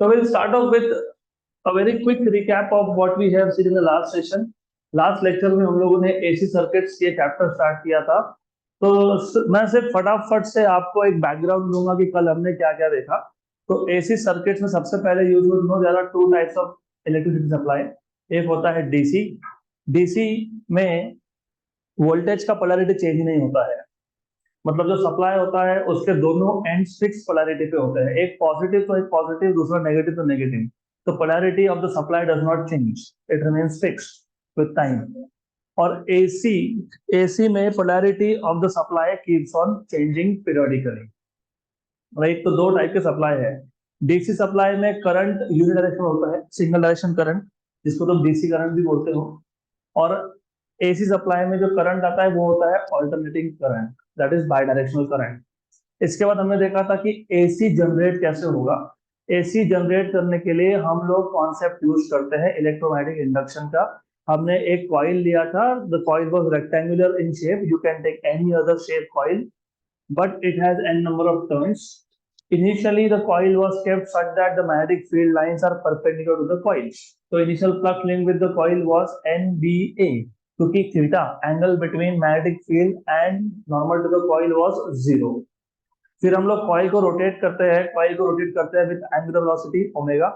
So we'll start off with a very quick recap of what we have seen in the last session. Last lecture में हम लोगों ने AC circuits के chapter start किया था। तो मैं सिर्फ फटाफट से आपको एक बैकग्राउंड दूंगा कि कल हमने क्या क्या देखा। तो एसी सर्किट्स में सबसे पहले you know there are two types of electricity supply. एक होता है डीसी। डीसी में वोल्टेज का पोलैरिटी चेंज नहीं होता है, मतलब जो सप्लाई होता है उसके दोनों एंड्स फिक्स पोलैरिटी पे होते हैं, एक पॉजिटिव तो एक पॉजिटिव, दूसरा नेगेटिव तो नेगेटिव। तो polarity of the supply does not change, it remains fixed with time. और एसी एसी में polarity of the supply keeps on changing periodically, right. तो दो टाइप के सप्लाई है। डीसी सप्लाई में करंट यूनिडायरेक्शनल होता है, सिंगल डायरेक्शन करंट, जिसको तुम डीसी करंट भी बोलते हो। और एसी सप्लाई में जो करंट आता है वो होता है alternating current, that is by directional current. इसके बाद हमने देखा था कि एसी जनरेट कैसे होगा। एसी जनरेट करने के लिए हम लोग कॉन्सेप्ट यूज करते हैं इलेक्ट्रोमैग्नेटिक इंडक्शन का। हमने एक कॉइल लिया था, the coil was rectangular in shape, you can take any other shape coil but it has n number of turns. Initially the coil was kept such that the magnetic field lines are perpendicular to the coil. So initial flux link with the coil was NBA, क्योंकि theta angle between magnetic field and normal to the coil was 0. फिर हम लोग coil को rotate करते हैं, coil को rotate करते हैं विद एंगुलर वेलोसिटी ओमेगा।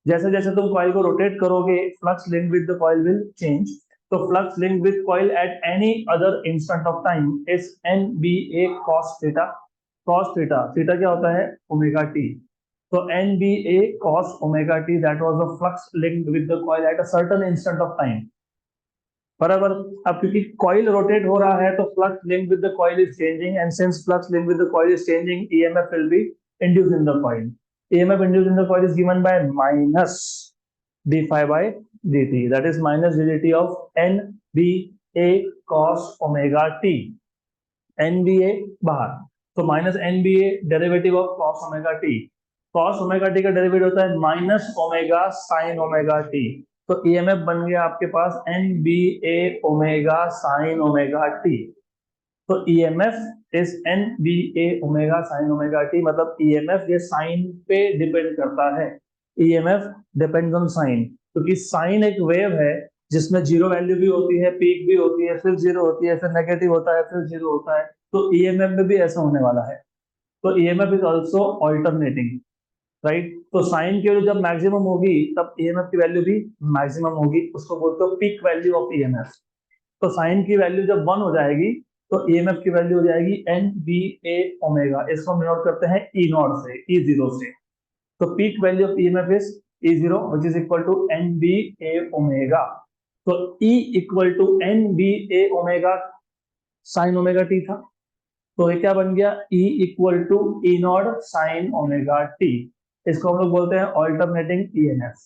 जैसे जैसे तुम कॉइल को रोटेट करोगे, flux link with the coil will change. तो flux link with coil at any other instant of time is NBA cos theta. cos theta, theta क्या होता है? Omega t. तो NBA cos omega t, that was the flux linked with the coil at a certain instant of time, बराबर। अब क्योंकि coil rotate हो रहा है तो flux link with the coil is changing, and since flux link with the coil is changing, EMF will be induced in the coil. EMF induced in the coil is given by minus d phi by dt, that is minus dt of NBA cos omega t। NBA बाहर, तो minus NBA derivative of cos omega t। cos omega t का derivative होता है minus omega sine omega t। तो EMF बन गया आपके पास NBA omega sine omega t। तो EMF is NBA omega sine omega t, मतलब EMF ये साइन पे डिपेंड करता है। EMF डिपेंड्स ऑन साइन, क्योंकि साइन एक वेव है जिसमें जीरो वैल्यू भी होती है, पीक भी होती है, फिर जीरो होती है, फिर नेगेटिव होता है, फिर जीरो होता है। तो EMF में भी ऐसा होने वाला है। तो EMF is also alternating, right. तो साइन की वैल्यू जब मैक्सिमम होगी तब EMF की वैल्यू भी मैक्सिमम होगी, उसको बोलते हो पीक वैल्यू ऑफ EMF। तो साइन की वैल्यू जब 1 हो जाएगी तो EMF की वैल्यू हो जाएगी NBA ओमेगा, इसको हम नोट करते हैं E0 से, E0 से। तो peak value of EMF is E0 which is equal to NBA omega. तो E equal to NBA omega sine omega t था, तो ये क्या बन गया? E equal to E0 sine omega t. इसको हम लोग बोलते हैं ऑल्टरनेटिंग EMF।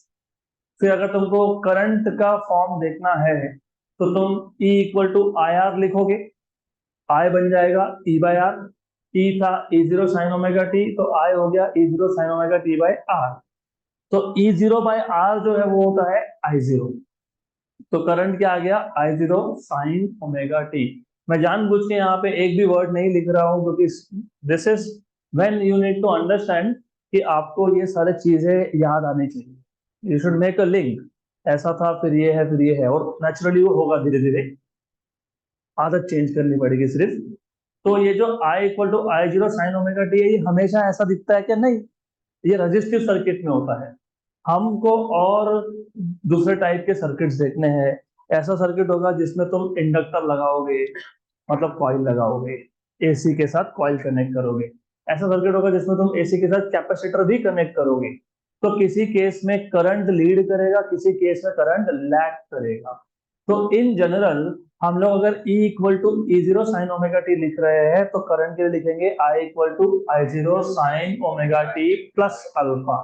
फिर अगर तुमको करंट का फॉर्म देखना है तो तुम E इक्वल टू IR लिखोगे, I बन जाएगा E बाय आर। E था E0 साइन ओमेगा टी, तो I हो गया E0 sine omega t by R. तो E0 बाय आर जो है वो होता है I0। तो करंट क्या आ गया? I0 sine omega T. मैं जानबूझ के यहाँ पे एक भी वर्ड नहीं लिख रहा हूँ, क्योंकि this is when you need to understand कि आपको ये सारी चीजें याद आनी चाहिए। You should make a link, ऐसा था फिर ये है फिर ये है, और नेचुरली वो होगा, धीरे धीरे आदत चेंज करनी पड़ेगी सिर्फ। तो ये जो I equal to I0 sine omega t है, ये हमेशा ऐसा दिखता है क्या? नहीं, ये रजिस्टिव सर्किट में होता है। हमको और दूसरे टाइप के सर्किट्स देखने हैं। ऐसा सर्किट होगा जिसमें तुम इंडक्टर लगाओगे, मतलब कॉइल लगाओगे, एसी के साथ कॉइल कनेक्ट करोगे। ऐसा सर्किट होगा जिसमें तुम एसी के साथ कैपेसिटर भी कनेक्ट करोगे। तो किसी केस में करंट लीड करेगा, किसी केस में करंट लैग करेगा। तो इन जनरल हम लोग अगर E equal to E0 sine omega t लिख रहे हैं तो करंट के लिए लिखेंगे I equal to I0 sine omega t plus alpha.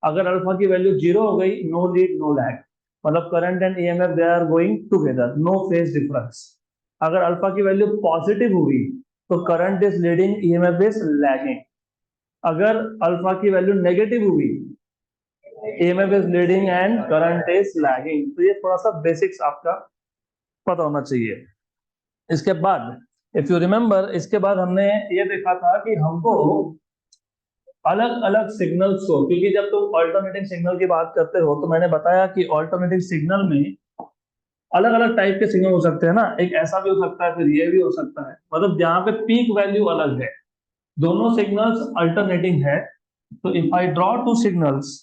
अगर अल्फा की वैल्यू 0 हो गई, नो लीड नो लैग, मतलब current and EMF they are going together, no phase difference. अगर अल्फा की वैल्यू पॉजिटिव हुई तो current is leading, EMF is lagging. अगर अल्फा की वैल्यू नेगेटिव हुई, EMF is leading and current is lagging. तो ये थोड़ा सा बेसिक्स आपका पता होना चाहिए। इसके बाद इफ यू रिमेम्बर, इसके बाद हमने ये देखा था कि हमको अलग अलग सिग्नल्स को, क्योंकि जब तुम ऑल्टरनेटिंग सिग्नल की बात करते हो तो मैंने बताया कि ऑल्टरनेटिंग सिग्नल में अलग अलग टाइप के सिग्नल हो सकते हैं ना, एक ऐसा भी हो सकता है, फिर ये भी हो सकता है, मतलब जहाँ पे पीक वैल्यू अलग है, दोनों सिग्नल्स अल्टरनेटिंग है। तो if I draw two signals,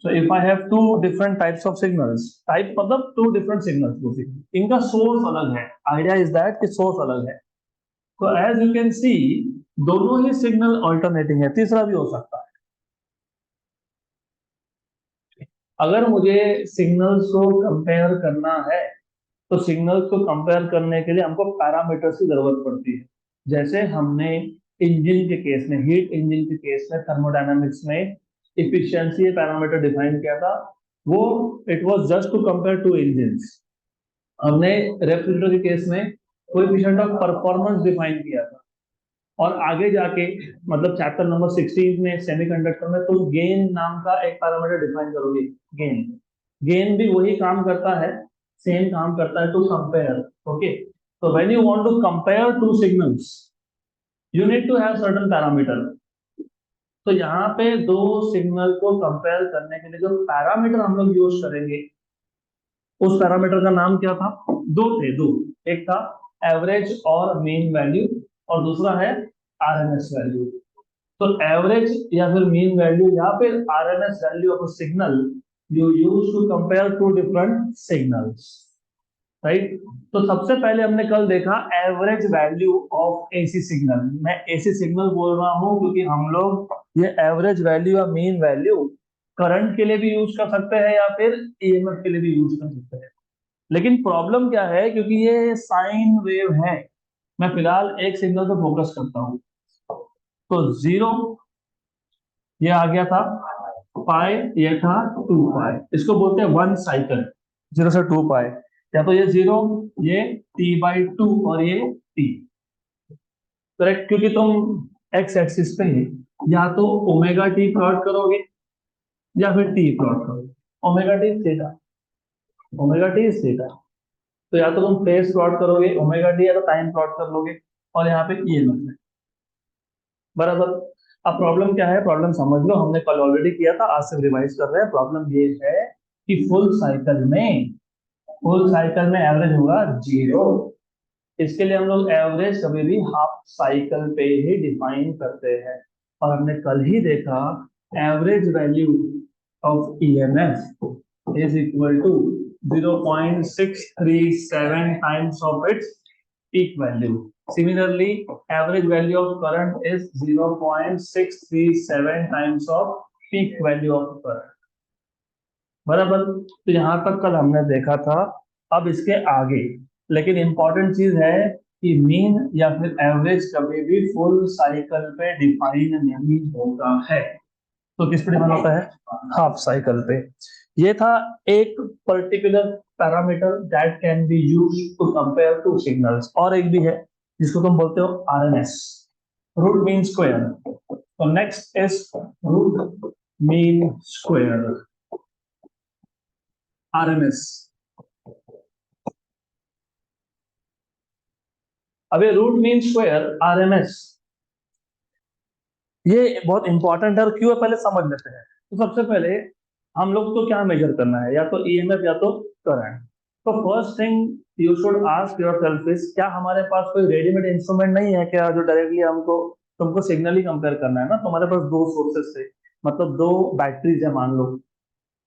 so if I have two different types of signals, type मतलब two different signals basically, इनका सोर्स अलग है, आइडिया इज दैट कि सोर्स अलग है। तो एज यू कैन सी दोनों ही सिग्नल अल्टरनेटिंग है, तीसरा भी हो सकता है। अगर मुझे सिग्नल्स को कंपेयर करना है तो सिग्नल्स को कंपेयर करने के लिए हमको पैरामीटर्स की जरूरत पड़ती है। जैसे हमने इंजन के केस में, हीट इंजन के केस में थर्मोडायनामिक्स में इफिशिएंसी पैरामीटर डिफाइन किया था, वो it was just to compare two engines. हमने रेफ्रिजरेटर के केस में कोएफिशिएंट ऑफ परफॉर्मेंस डिफाइन किया था। और आगे जाके मतलब चैप्टर नंबर 16 में सेमीकंडक्टर में तुम गेन नाम का एक पैरामीटर डिफाइन करोगे। गेन, गेन भी वही काम करता है, सेम काम करता है टू कंपेयर। ओके, तो when you want to compare two signals you need to have certain parameter. तो यहाँ पे दो सिग्नल को कंपेयर करने के लिए जो पैरामीटर हम लोग यूज करेंगे, उस पैरामीटर का नाम क्या था? दो थे, दो। एक था एवरेज और मीन वैल्यू, और दूसरा है आरएमएस वैल्यू। तो एवरेज या फिर मीन वैल्यू या फिर RMS value of a signal you use to compare two different signals, right. तो सबसे पहले हमने कल देखा average value of AC signal. मैं एसी सिग्नल बोल रहा हूं क्योंकि हम लोग ये एवरेज वैल्यू या मीन वैल्यू करंट के लिए भी यूज कर सकते हैं या फिर ईएमएफ के लिए भी यूज कर सकते हैं। लेकिन प्रॉब्लम क्या है, क्योंकि ये साइन वेव है, मैं फिलहाल एक सिग्नल पे फोकस करता हूँ। तो जीरो ये आ गया था, पाई ये था 2 पाई, इसको बोलते हैं वन साइकिल, 0 से 2 पाई। या तो ये जीरो, ये t/2 और ये t, करेक्ट। क्योंकि तुम एक्स एक्सिस पे या तो ओमेगा टी प्लॉट करोगे या फिर टी प्लॉट करोगे। Omega T theta, omega T theta. तो या तो तुम फेस प्लॉट करोगे ओमेगा टी, या तो टाइम प्लॉट कर लोगे, और यहाँ पे ईएमएफ है, बराबर। अब प्रॉब्लम क्या है, प्रॉब्लम समझ लो, हमने कल ऑलरेडी किया था, आज से रिवाइज कर रहे हैं। प्रॉब्लम ये है कि फुल साइकिल में एवरेज होगा जीरो। इसके लिए हम लोग एवरेज कभी भी हाफ साइकिल पे ही डिफाइन करते हैं। और हमने कल ही देखा average value of EMF is equal to 0.637 times of its peak value. Similarly, average value of current is 0.637 times of peak value of current. बराबर। तो यहाँ तक कल हमने देखा था। अब इसके आगे लेकिन इंपॉर्टेंट चीज है कि मीन या फिर एवरेज कभी भी फुल साइकिल पे डिफाइन नहीं होता है। तो किस पे डिफाइन होता है? हाफ साइकिल पे। ये था एक particular parameter that can be used to compare two signals. और एक भी है जिसको तुम बोलते हो आरएमएस, रूट मीन स्क्वायर। तो next is root mean square, RMS. अब ये रूट मीन स्क्वायर आरएमएस ये बहुत इंपॉर्टेंट है, और क्यों है पहले समझ लेते हैं। तो सबसे पहले हम लोग को क्या मेजर करना है, या तो ईएमएफ या तो करंट। तो first thing you should ask yourself is, क्या हमारे पास कोई रेडीमेड इंस्ट्रूमेंट नहीं है क्या जो डायरेक्टली हमको तुमको सिग्नल ही कंपेयर करना है ना। तुम्हारे पास दो सोर्सेस थे, मतलब दो बैटरीज है मान लो,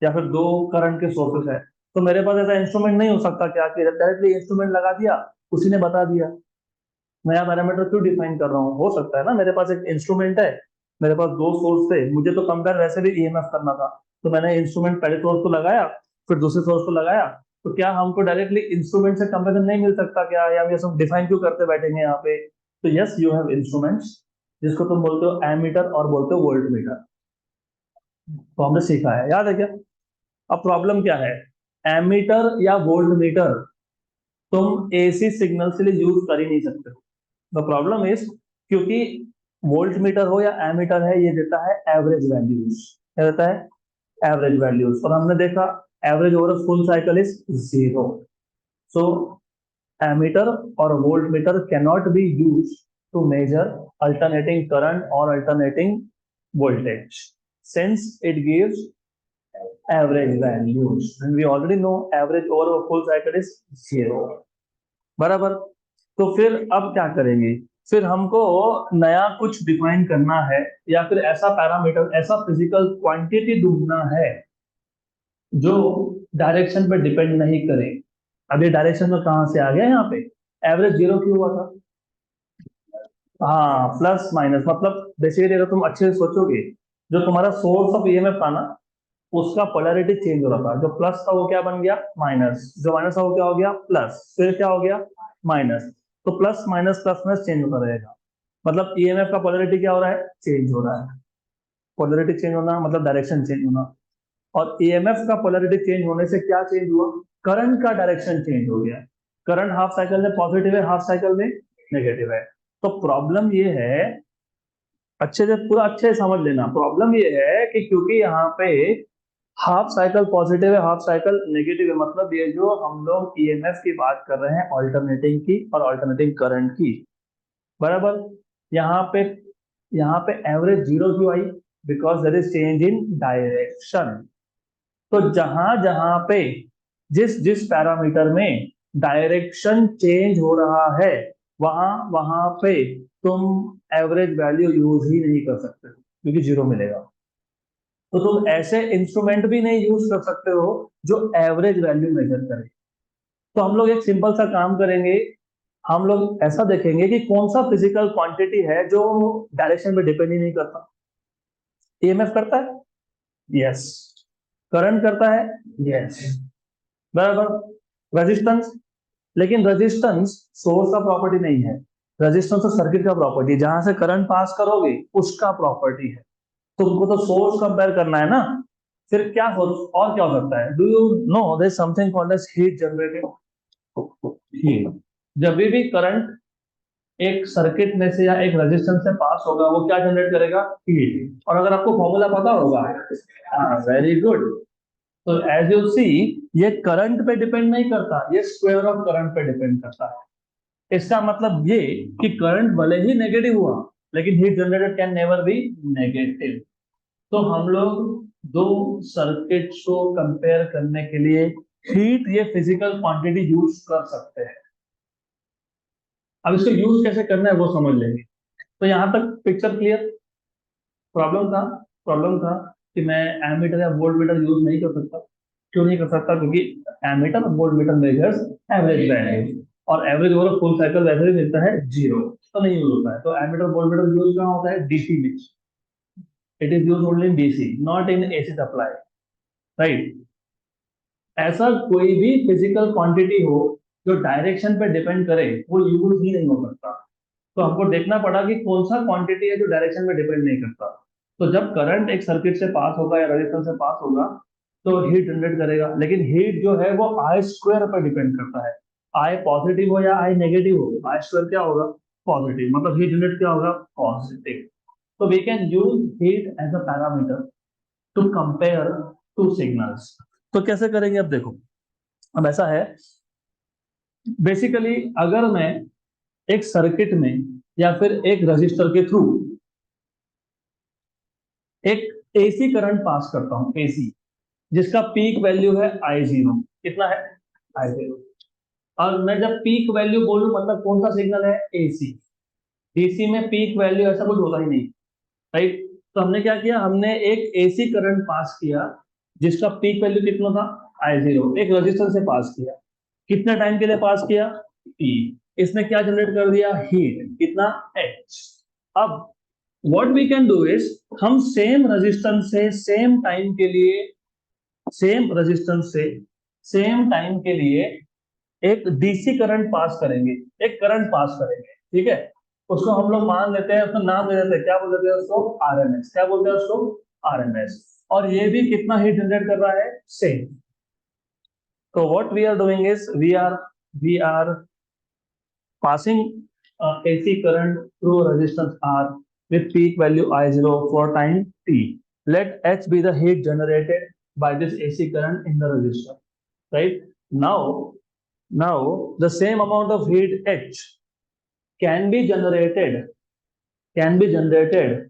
या फिर दो करंट के सोर्सेस है। तो मेरे पास ऐसा इंस्ट्रूमेंट नहीं हो सकता क्या कि डायरेक्टली इंस्ट्रूमेंट लगा दिया, उसी ने बता दिया। नया पैरामीटर क्यों डिफाइन कर रहा हूँ? हो सकता है ना मेरे पास एक इंस्ट्रूमेंट है, मेरे पास दो सोर्स थे, मुझे तो कंपेयर वैसे भी ईएमएफ करना था, तो मैंने इंस्ट्रूमेंट पहले सोर्स को लगाया, फिर दूसरे सोर्स को लगाया। तो क्या हमको डायरेक्टली इंस्ट्रूमेंट से कंपेरिजन नहीं मिल सकता क्या, या ये सब डिफाइन क्यों करते बैठेंगे यहाँ पे? तो यस, यू हैव इंस्ट्रूमेंट्स जिसको तुम बोलते हो एमीटर और बोलते हो वोल्ट मीटर। तो हमने सीखा है, याद है क्या? अब प्रॉब्लम क्या है, एमीटर या वोल्ट मीटर तुम एसी सिग्नल के लिए यूज कर ही नहीं सकते। द प्रॉब्लम इज, क्योंकि वोल्ट मीटर हो या एमीटर है, ये देता है एवरेज वैल्यूज। क्या देता है? Average values. और हमने देखा average over full cycle is zero. So ammeter और volt meter can not be use to measure alternating current or alternating voltage, since it gives average values, and we already know average over a full cycle is 0. बराबर. तो फिर अब क्या करेंगे, फिर हमको नया कुछ डिफाइन करना है, या फिर ऐसा पैरामीटर, ऐसा फिजिकल क्वांटिटी ढूंढना है जो डायरेक्शन पे डिपेंड नहीं करे. अभी डायरेक्शन में कहां से आ गया, यहाँ पे एवरेज 0 क्यों हुआ था. हाँ, प्लस माइनस मतलब बेसिकली अगर तुम अच्छे से सोचोगे, जो तुम्हारा सोर्स ऑफ ईएमएफ था ना, उसका पोलैरिटी चेंज हो रहा था. जो प्लस था वो क्या बन गया, माइनस. जो माइनस था वो क्या हो गया, प्लस. फिर क्या हो गया, माइनस. तो प्लस माइनस चेंज होता रहेगा. मतलब ईएमएफ का पोलैरिटी क्या हो रहा है, चेंज हो रहा है. पोलैरिटी चेंज होना मतलब डायरेक्शन चेंज होना. और ईएमएफ का पोलैरिटी चेंज होने से क्या चेंज हुआ, करंट का डायरेक्शन चेंज हो गया. करंट हाफ साइकिल में पॉजिटिव है, हाफ साइकिल में नेगेटिव है. तो प्रॉब्लम ये है, अच्छे से पूरा अच्छे से समझ लेना. प्रॉब्लम ये है कि क्योंकि यहाँ पे हाफ साइकिल पॉजिटिव है, हाफ साइकिल नेगेटिव है, मतलब ये जो हम लोग ईएमएफ की बात कर रहे हैं ऑल्टरनेटिंग की और ऑल्टरनेटिंग करंट की, बराबर. यहाँ पे यहाँ पे एवरेज 0 क्यों आई, because there is change in direction. तो जहां जहां पे जिस जिस पैरामीटर में डायरेक्शन चेंज हो रहा है, वहां वहां पे तुम एवरेज वैल्यू यूज ही नहीं कर सकते, क्योंकि 0 मिलेगा. तो तुम ऐसे इंस्ट्रूमेंट भी नहीं यूज कर सकते हो जो एवरेज वैल्यू मेजर करे. तो हम लोग एक सिंपल सा काम करेंगे. हम लोग ऐसा देखेंगे कि कौन सा फिजिकल क्वांटिटी है जो डायरेक्शन पे डिपेंड ही नहीं करता. ईएमएफ करता है, यस. करंट करता है, यस. बराबर. रेजिस्टेंस, लेकिन रेजिस्टेंस सोर्स का प्रॉपर्टी नहीं है. रेजिस्टेंस तो सर्किट का प्रॉपर्टी, जहां से करंट पास करोगे उसका प्रॉपर्टी है. तुमको तो सोर्स कंपेयर करना है ना. फिर क्या हो, और क्या हो सकता है, do you know there is something called as heat generated. Heat, जब भी करंट एक सर्किट में से या एक रेजिस्टेंस से पास होगा, वो क्या जनरेट करेगा, हीट. और अगर आपको फॉर्मूला पता होगा, वेरी गुड. तो एज यू सी, ये करंट पे डिपेंड नहीं करता, ये स्क्वायर ऑफ करंट पे डिपेंड करता है. इसका मतलब ये कि करंट भले ही नेगेटिव हुआ, लेकिन heat generated can never be negative. तो हम लोग दो सर्किट्स को कंपेयर करने के लिए हीट, ये फिजिकल क्वांटिटी यूज कर सकते हैं. अब इसको यूज कैसे करना है वो समझ लेंगे. तो यहां तक पिक्चर क्लियर. प्रॉब्लम था कि मैं एमीटर या वोल्ट मीटर यूज नहीं कर सकता. क्यों नहीं कर सकता, क्योंकि एमीटर और volt metre measures average value, और एवरेज ओवर फुल साइकिल वैसे भी मिलता है 0, तो नहीं यूज होता है. तो एमीटर वोल्ट मीटर यूज कहाँ होता है, डीसी में. It is use only in DC, not in AC supply, right. ऐसा कोई भी फिजिकल क्वांटिटी हो जो डायरेक्शन पे डिपेंड करे, वो यूज ही नहीं हो सकता. तो हमको देखना पड़ा कि कौन सा क्वांटिटी है जो डायरेक्शन पे डिपेंड नहीं करता. तो जब करंट एक सर्किट से पास होगा या रेजिस्टेंस से पास होगा, तो हीट जनरेट करेगा. लेकिन हीट जो है वो आई स्क्वायर पर डिपेंड करता है. आई पॉजिटिव हो या आई नेगेटिव हो, आई स्क्वायर क्या होगा, पॉजिटिव. मतलब हीट जनरेट क्या होगा, पॉजिटिव. तो we can use heat as a parameter to compare two signals. तो कैसे करेंगे, अब देखो. अब ऐसा है, बेसिकली अगर मैं एक सर्किट में या फिर एक रजिस्टर के थ्रू एक एसी करंट पास करता हूं, एसी, जिसका पीक वैल्यू है I0. कितना है, I0. और मैं जब पीक वैल्यू बोलूं, मतलब कौन सा सिग्नल है, एसी. डीसी में पीक वैल्यू ऐसा कुछ होता ही नहीं, राइट. तो हमने क्या किया, हमने एक एसी करंट पास किया जिसका पीक वैल्यू कितना था, I0, एक रजिस्टर से पास किया. कितने टाइम के लिए पास किया, टी. इसने क्या जनरेट कर दिया, हीट. कितना, H. अब what we can do is, हम सेम रेजिस्टेंस से सेम टाइम के लिए, सेम रेजिस्टेंस से सेम टाइम के लिए एक डीसी करंट पास करेंगे, एक करंट पास करेंगे, ठीक है. उसको हम लोग मान लेते हैं, उसका नाम दे देते हैं, क्या बोल देते हैं उसको, आरएमएस. क्या बोलते हैं उसको, आरएमएस. और ये भी कितना हीट जनरेट कर रहा है, सेम. तो what we are doing is, we are passing AC current through a resistance R with peak value I0 for time t. Let H be the heat generated by this AC current in the resistor. Right now, the same amount of heat H can be generated can be generated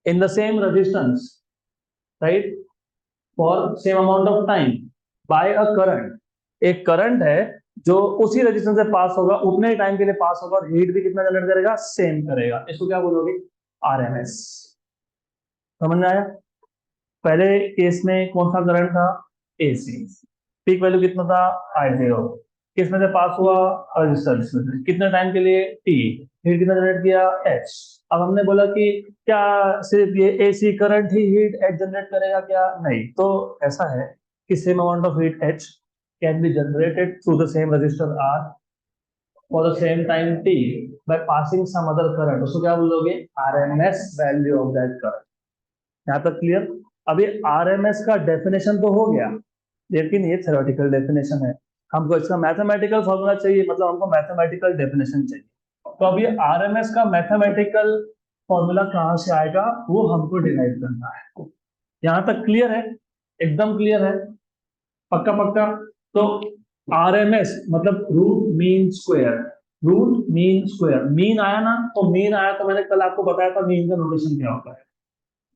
in the same resistance, right, for same amount of time by a current. एक current है जो उसी resistance से पास होगा, उतने ही time के लिए पास होगा, और हीट भी कितना जनरेट करेगा, सेम करेगा। इसको क्या बोलोगे, आरएमएस। समझ में आया? पहले केस में कौन सा करंट था, एसी, पीक वैल्यू कितना था, I0, किस में से पास हुआ, रेजिस्टेंस में से, कितने टाइम के लिए, टी, हीट कितना जनरेट किया, एच। अब हमने बोला कि क्या सिर्फ ये एसी करंट ही हीट एच जनरेट करेगा, क्या नहीं, तो ऐसा है कि same amount of heat H can be generated through the same resistor R for the same time t by passing some other current. उसको क्या बोलोगे, RMS value of that current. यहाँ तक क्लियर? अभी आरएमएस का डेफिनेशन तो हो गया, लेकिन ये थ्योरेटिकल डेफिनेशन है, हमको इसका मैथमेटिकल फॉर्मूला चाहिए, मतलब हमको मैथमेटिकल डेफिनेशन चाहिए। तो अब ये आरएमएस का मैथमेटिकल फॉर्मूला कहाँ से आएगा, वो हमको डिराइव करना है। यहाँ तक क्लियर है? एकदम क्लियर है, पक्का पक्का? तो आरएमएस मतलब root mean square, root mean square, mean आया ना, तो मीन आया तो मैंने कल आपको बताया था मीन का नोटेशन क्या होता है,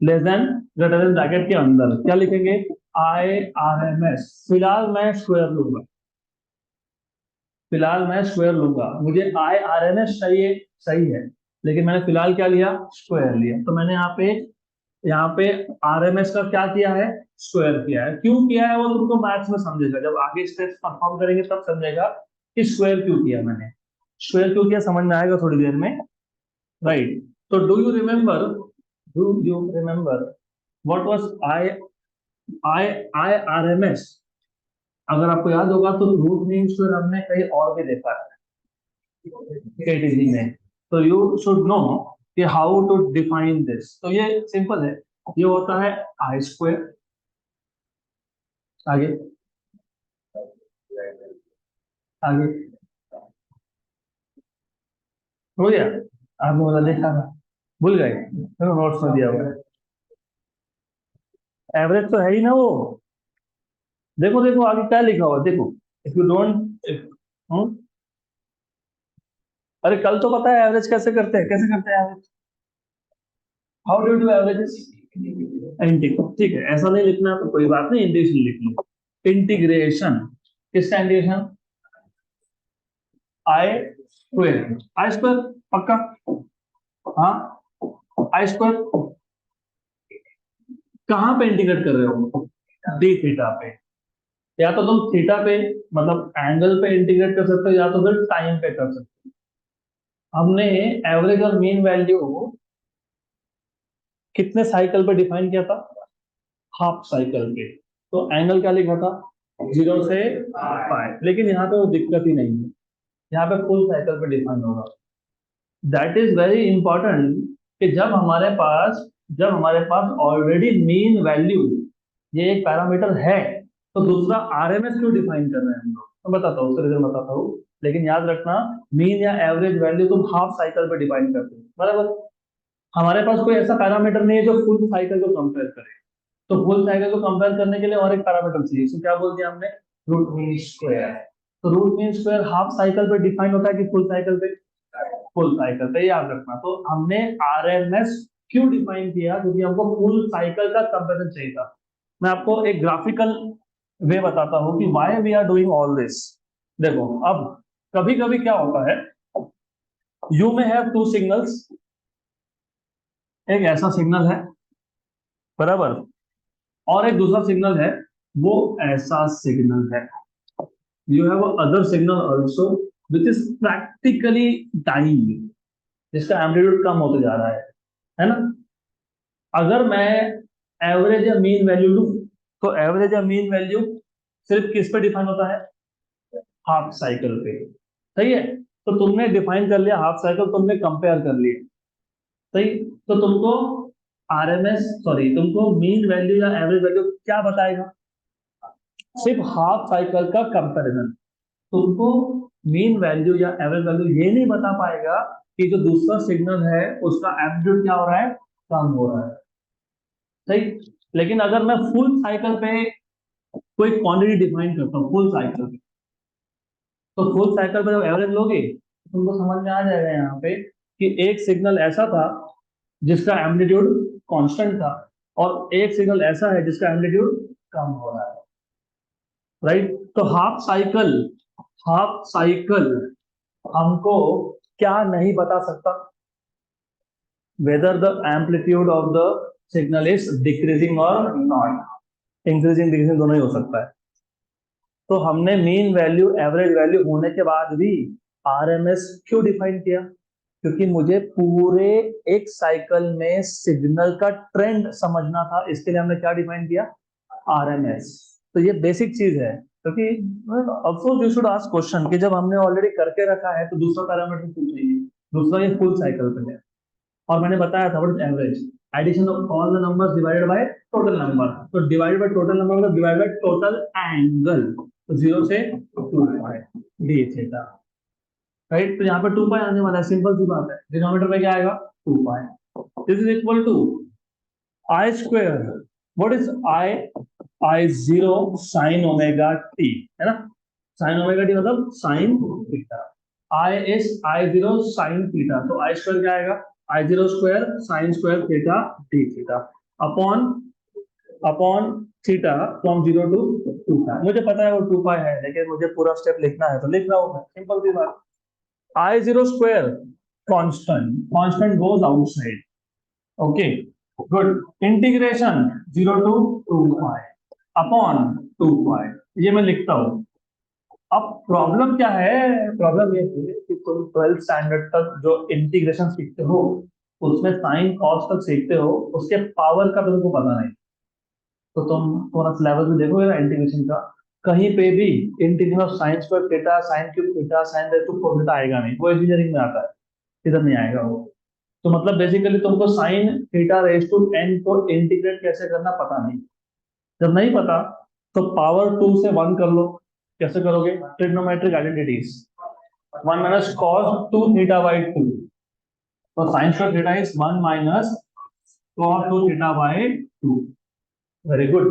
less than greater than bracket के अंदर क्या लिखेंगे, आई आर एम एस। फिलहाल मैं स्क्वायर लूंगा, फिलहाल मैं स्क्वायर लूंगा, मुझे आई आर एम एस चाहिए, सही है, लेकिन मैंने फिलहाल क्या लिया, स्क्वायर लिया। तो मैंने यहाँ पे आर एम एस का क्या किया है, स्क्वायर किया है। क्यों किया है वो तुमको मैथ्स में समझेगा, जब आगे स्टेप्स परफॉर्म करेंगे तब समझेगा कि स्क्वायर क्यों किया मैंने, स्क्वायर क्यों किया समझ में आएगा थोड़ी देर में, राइट। तो do you remember what was I I I R M S? अगर आपको याद होगा तो रूट मीन स्क्वायर हमने कहीं और भी देखा है केटीजी में, तो यू शुड नो कि हाउ टू डिफाइन दिस। तो ये सिंपल है, ये होता है आई स्क्वायर, आगे आगे हो गया, आपने बोला देखा था, भूल गए, नोट्स में दिया हुआ है, एवरेज तो है ही ना वो। देखो देखो आगे क्या लिखा हुआ है, देखो, इफ यू डोंट, अरे कल तो पता है एवरेज कैसे करते हैं, कैसे करते हैं average, how do do averages, integration, ठीक है, ऐसा नहीं लिखना तो कोई बात नहीं, इंटीग्रेशन लिख लो, इंटीग्रेशन, किसका integration, I square, I square, पक्का, हाँ, आई स्क्वायर कहाँ पे इंटीग्रेट कर रहे हो, डी थीटा पे, या तो तुम थीटा पे मतलब एंगल पे इंटीग्रेट कर सकते हो, या तो फिर टाइम पे कर सकते हो। हमने एवरेज और मीन वैल्यू कितने साइकिल पे डिफाइन किया था, हाफ साइकिल पे, तो एंगल क्या लिखा था, 0 से 5, लेकिन यहाँ पे वो दिक्कत ही नहीं है, यहाँ पे फुल साइकिल पे डिफाइन होगा। दैट इज वेरी इंपॉर्टेंट कि जब हमारे पास ऑलरेडी मीन वैल्यू ये एक पैरामीटर है, तो दूसरा आरएमएस क्यों डिफाइन कर रहे हैं हम लोग, मैं बताता हूँ, उसका रीजन बताता हूँ। लेकिन याद रखना, मीन या एवरेज वैल्यू तुम हाफ साइकिल पे डिफाइन करते हो, बराबर। हमारे पास कोई ऐसा पैरामीटर नहीं है जो फुल साइकिल को कंपेयर करे, तो फुल साइकिल को कंपेयर करने के लिए और एक पैरामीटर चाहिए, इसको क्या बोल दिया हमने, रूट मीन स्क्वायर। तो root mean square half cycle पे डिफाइन होता है कि फुल साइकिल पे, फुल साइकिल पे, याद रखना। तो हमने आरएमएस क्यों डिफाइन किया, क्योंकि हमको फुल साइकिल का कंपेरिजन चाहिए था। मैं आपको एक ग्राफिकल वे बताता हूँ कि why we are doing all this. देखो अब कभी कभी क्या होता है, यू में हैव टू सिग्नल्स, एक ऐसा सिग्नल है, बराबर, और एक दूसरा सिग्नल है, वो ऐसा सिग्नल है, you have other signal also which is practically dying, जिसका एम्पलीट्यूड कम होते जा रहा है ना। अगर मैं एवरेज या मीन वैल्यू लूं, तो एवरेज या मीन वैल्यू सिर्फ किस पे डिफाइन होता है, हाफ साइकिल पे, सही है। तो तुमने डिफाइन कर लिया हाफ साइकिल, तुमने कंपेयर कर लिया, सही। तो तुमको आरएमएस, सॉरी, तुमको मीन वैल्यू या एवरेज वैल्यू क्या बताएगा, सिर्फ हाफ साइकिल का कंपैरिजन। तुमको मीन वैल्यू या एवरेज वैल्यू ये नहीं बता पाएगा कि जो दूसरा सिग्नल है उसका एम्पलीट्यूड क्या हो रहा है, कम हो रहा है, सही। लेकिन अगर मैं फुल साइकिल पे कोई क्वांटिटी डिफाइन करता हूँ, फुल साइकिल पे, तो फुल साइकिल पे जब एवरेज लोगे तो तुमको समझ में आ जाएगा यहाँ पे कि एक सिग्नल ऐसा था जिसका एम्पलीट्यूड कांस्टेंट था, और एक सिग्नल ऐसा है जिसका एम्पलीट्यूड कम हो रहा है, राइट। तो हाफ साइकिल हमको क्या नहीं बता सकता, whether the amplitude of the signal is decreasing और नॉट, इंक्रीजिंग डिक्रीजिंग दोनों ही हो सकता है। तो हमने मीन वैल्यू एवरेज वैल्यू होने के बाद भी आरएमएस क्यों डिफाइन किया, क्योंकि मुझे पूरे एक साइकिल में सिग्नल का ट्रेंड समझना था, इसके लिए हमने क्या डिफाइन किया, आरएमएस। तो ये बेसिक चीज है, क्योंकि of course you should ask question कि जब हमने ऑलरेडी करके रखा है तो दूसरा पैरामीटर क्यों चाहिए, दूसरा ये फुल साइकिल पे है। और मैंने बताया था what is average, addition of all the numbers divided by total number. तो डिवाइडेड बाय टोटल नंबर मतलब डिवाइडेड बाय टोटल एंगल, तो 0 से 2 पाई डी थीटा, राइट। तो यहाँ पे 2 पाई आने वाला है, सिंपल सी बात है, डिनोमिनेटर में क्या आएगा 2 pi, this is equal to I square, what is I, I zero sine omega t, है ना, साइन ओमेगा टी मतलब sine theta, I is I zero sine theta, तो आई स्क्वायर क्या आएगा, I zero square sine square theta d theta upon upon theta from 0 to 2 pi. मुझे पता है वो 2 पाई है, लेकिन मुझे पूरा स्टेप लिखना है तो लिख रहा हूं मैं, सिंपल सी बात। I zero square constant, constant goes outside, okay good, integration 0 to 2 pi upon 2 pi, ये मैं लिखता हूं। अब प्रॉब्लम क्या है, प्रॉब्लम ये है कि तुम 12th स्टैंडर्ड तक जो इंटीग्रेशन सीखते हो उसमें साइन कॉस तक सीखते हो, उसके पावर का तुमको पता नहीं। तो तुम थोड़ा सिलेबस में देखोगे ना इंटीग्रेशन का, कहीं पे भी integration of sine square theta sine cube theta sine raise to 4 theta आएगा नहीं, वो इंजीनियरिंग में आता है, इधर नहीं आएगा वो। तो मतलब बेसिकली तुमको sine theta raise to n को इंटीग्रेट कैसे करना पता नहीं, जब नहीं पता तो पावर 2 से 1 कर लो, कैसे करोगे, trigonometric identities, 1 minus cos 2 theta by 2, तो sine square theta is 1 minus cos 2 theta by 2, very good,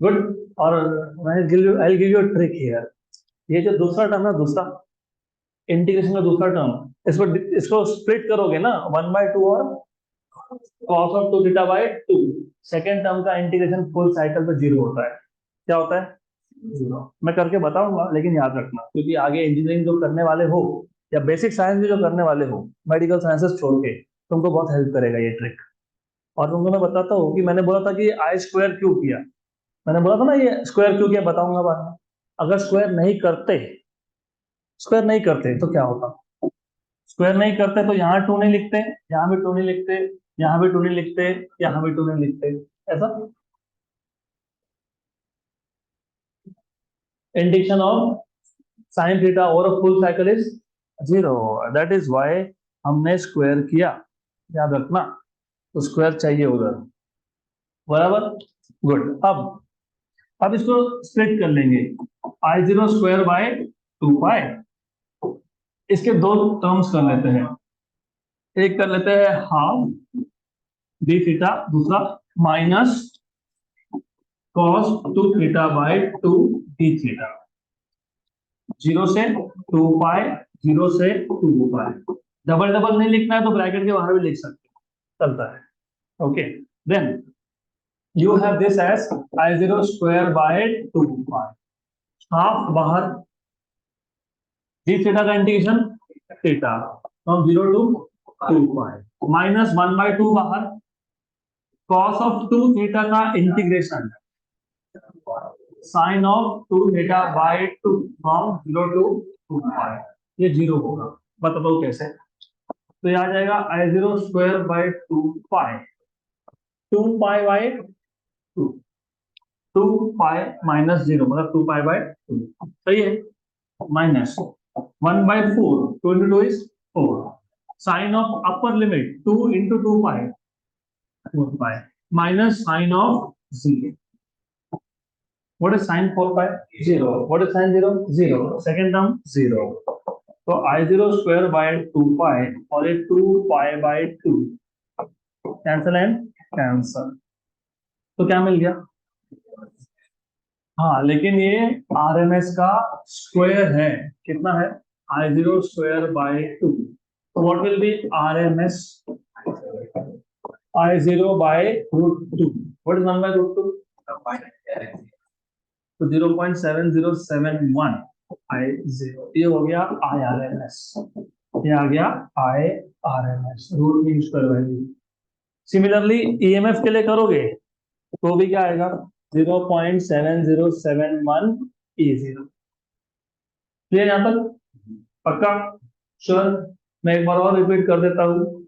good. और I give you trick here, ये जो दूसरा टर्म है, दूसरा इंटीग्रेशन का दूसरा टर्म, इसको स्प्लिट करोगे ना 1/2 और cos of 2 theta by 2, second term का इंटीग्रेशन फुल साइकिल पे 0 होता है, क्या होता है 0। मैं करके बताऊंगा लेकिन याद रखना, क्योंकि आगे इंजीनियरिंग जो करने वाले हो या बेसिक साइंस भी जो करने वाले हो, मेडिकल साइंसेस छोड़ के, तुमको बहुत हेल्प करेगा ये ट्रिक। और तुमको मैं बताता हूँ कि मैंने बोला था कि आई स्क्वायर क्यों किया, मैंने बोला था ना ये स्क्वायर क्यों किया, बताऊंगा बाद में। अगर स्क्वायर नहीं करते तो क्या होता, स्क्वायर नहीं करते तो यहाँ 2 नहीं लिखते, यहाँ भी 2 नहीं लिखते, यहाँ भी 2 नहीं लिखते, यहाँ भी 2 नहीं लिखते, ऐसा। Indication of sine theta over a full cycle is 0, that is why हमने स्क्वायर किया, याद रखना। तो स्क्वायर चाहिए उधर, बराबर, गुड। अब इसको स्प्लिट कर लेंगे, आई जीरो स्क्वायर बाय 2 पाई, इसके दो टर्म्स कर लेते हैं, एक कर लेते हैं हाफ डी थीटा, दूसरा minus cos 2 theta by 2 d theta, 0 से 2 पाई, 0 से 2 पाई, डबल डबल नहीं लिखना है तो ब्रैकेट के बाहर भी लिख सकते हैं, चलता है, okay. Then you have this as I zero square by 2 pi, half बाहर, डी थीटा का integration theta from 0 to 2 pi, minus 1/2 बाहर, कॉस ऑफ 2 थीटा का integration sine of 2 theta by 2 from 0 to 2 pi, ये 0 होगा, बता दो कैसे। तो ये आ जाएगा I zero square by 2 pi, 2 pi by 2, 2 pi minus 0 मतलब 2 पाई बाय 2, सही है, minus 1/4, 2 into 2 is 4, sine of upper limit 2 into 2 pi 4 pi, minus sine of 0, what is sin 4 pi 0, what is sin 0 0, second term 0, तो I0 square by 2 pi और ये 2 pi by 2 cancel and cancel, तो क्या मिल गया, हाँ लेकिन ये RMS का स्क्वायर है, कितना है I0 square by 2, तो what will B RMS I0 by √2. What is 1 by √2? तो 0.7071 I0, ये हो गया IRMS, ये आ गया IRMS root mean square value. Similarly EMF के लिए करोगे तो भी क्या आएगा 0.7071 E0। क्लियर यहाँ तक? पक्का? श्योर? मैं एक बार और रिपीट कर देता हूँ।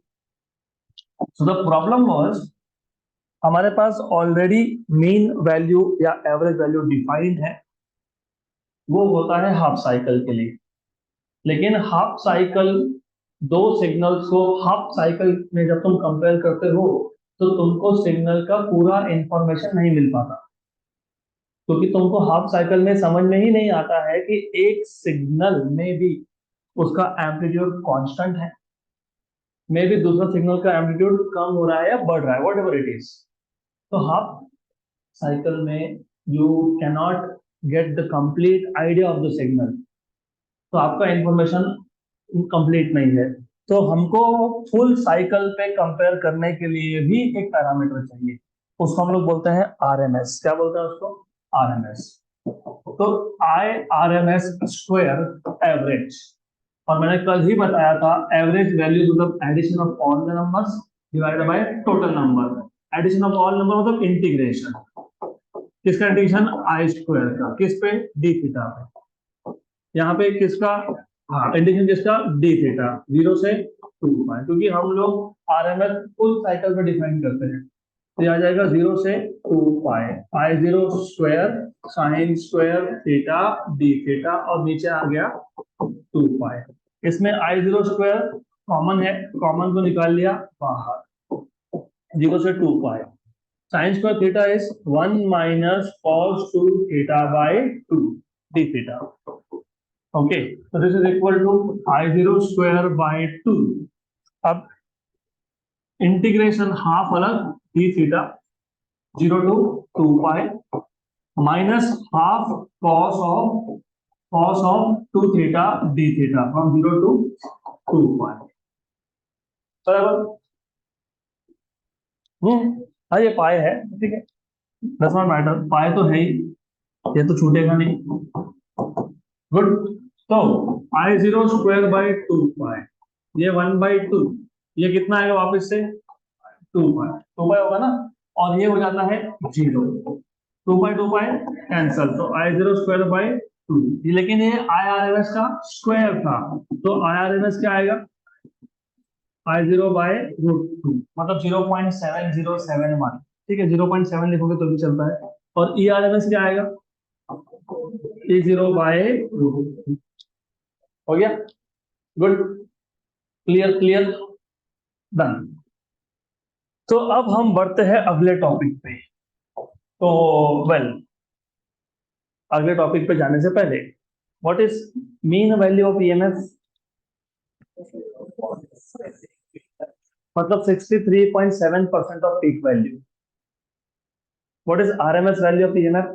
सो द प्रॉब्लम वाज हमारे पास ऑलरेडी मीन वैल्यू या एवरेज वैल्यू डिफाइंड है, वो होता है हाफ साइकिल के लिए। लेकिन हाफ साइकिल, दो सिग्नल्स को हाफ साइकिल में जब तुम कंपेयर करते हो तो तुमको सिग्नल का पूरा इंफॉर्मेशन नहीं मिल पाता, क्योंकि तुमको हाफ साइकिल में समझ में ही नहीं आता है कि एक सिग्नल में भी उसका एम्पलीट्यूड कांस्टेंट है, मे भी दूसरा सिग्नल का एम्पलीट्यूड कम हो रहा है या बढ़ रहा है, वॉट एवर इट इज। तो हाफ साइकिल में you cannot get the complete idea of the signal, तो आपका इंफॉर्मेशन कंप्लीट नहीं है। तो हमको फुल साइकिल पे कंपेयर करने के लिए भी एक पैरामीटर चाहिए, उसको हम लोग बोलते हैं आरएमएस। क्या बोलते हैं उसको? आरएमएस। तो IRMS स्क्वायर एवरेज, और मैंने कल ही बताया था एवरेज वैल्यू मतलब addition of all the numbers divided by total number. Addition of all number मतलब इंटीग्रेशन, किसका इंटीग्रेशन? आई स्क्वायर का, किस पे? डी थीटा पे। यहाँ पे किसका? हाँ, इंटीग्रेशन किसका? डी थीटा, 0 से 2 पाई, क्योंकि हम लोग आरएमएस फुल साइकिल में डिफाइन करते हैं। तो आ जाएगा 0 से 2 पाई I0 square sine square theta d theta, और नीचे आ गया 2 पाई। इसमें I0 स्क्वायर कॉमन है, कॉमन को निकाल लिया बाहर, 0 से 2 पाई। Sine square theta is 1 minus cos 2 theta by 2 d theta. Okay, so this is equal to I0 square by 2। अब इंटीग्रेशन हाफ अलग D theta 0 to 2 pi minus half cos of 2 theta d theta from 0 to 2 पाई। बराबर? हाँ, ये पाई है, ठीक है, does not matter, पाई तो है ही, ये तो छूटेगा नहीं। गुड। तो I0 स्क्वायर बाई 2 पाई, ये 1/2, ये कितना आएगा वापस से? 2 पाई, 2 पाई होगा ना, और ये हो जाता है 0, 2 पाई कैंसल, तो I0 स्क्वायर बाई 2। लेकिन ये IRMS का स्क्वायर था, तो IRMS क्या आएगा? I0 बाय √2 मतलब 0.7071, ठीक है, 0.7 लिखोगे तो भी चलता है। और ERMS क्या आएगा? E0 bye √2। हो गया? Good, clear clear, done. तो अब हम बढ़ते हैं अगले टॉपिक पे। तो अगले टॉपिक पे जाने से पहले, what is mean value of EMF? मतलब 63.7% off peak value. What is RMS value of EMF?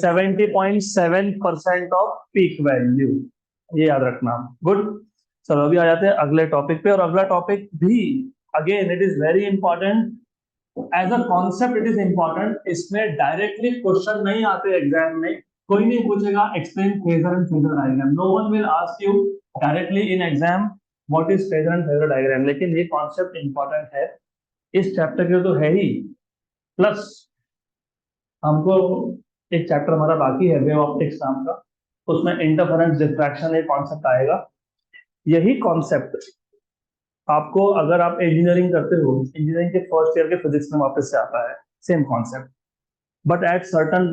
70.7% off peak value, ये याद रखना। गुड। चलो अभी आ जाते हैं अगले टॉपिक पे, और अगला टॉपिक भी again it is very important, as a concept it is important. इसमें डायरेक्टली क्वेश्चन नहीं आते एग्जाम में, कोई नहीं पूछेगा explain phasor and phasor diagram, no one will ask you directly in exam what is phasor and phasor diagram, लेकिन ये concept important है इस चैप्टर के तो है ही, प्लस हमको एक चैप्टर हमारा बाकी है वेव ऑप्टिक्स नाम का, उसमें इंटरफेरेंस डिफ्रैक्शन एक कॉन्सेप्ट आएगा। यही कॉन्सेप्ट आपको अगर आप इंजीनियरिंग करते हो, इंजीनियरिंग के फर्स्ट ईयर के फिजिक्स में वापस से आता है, same concept, but at certain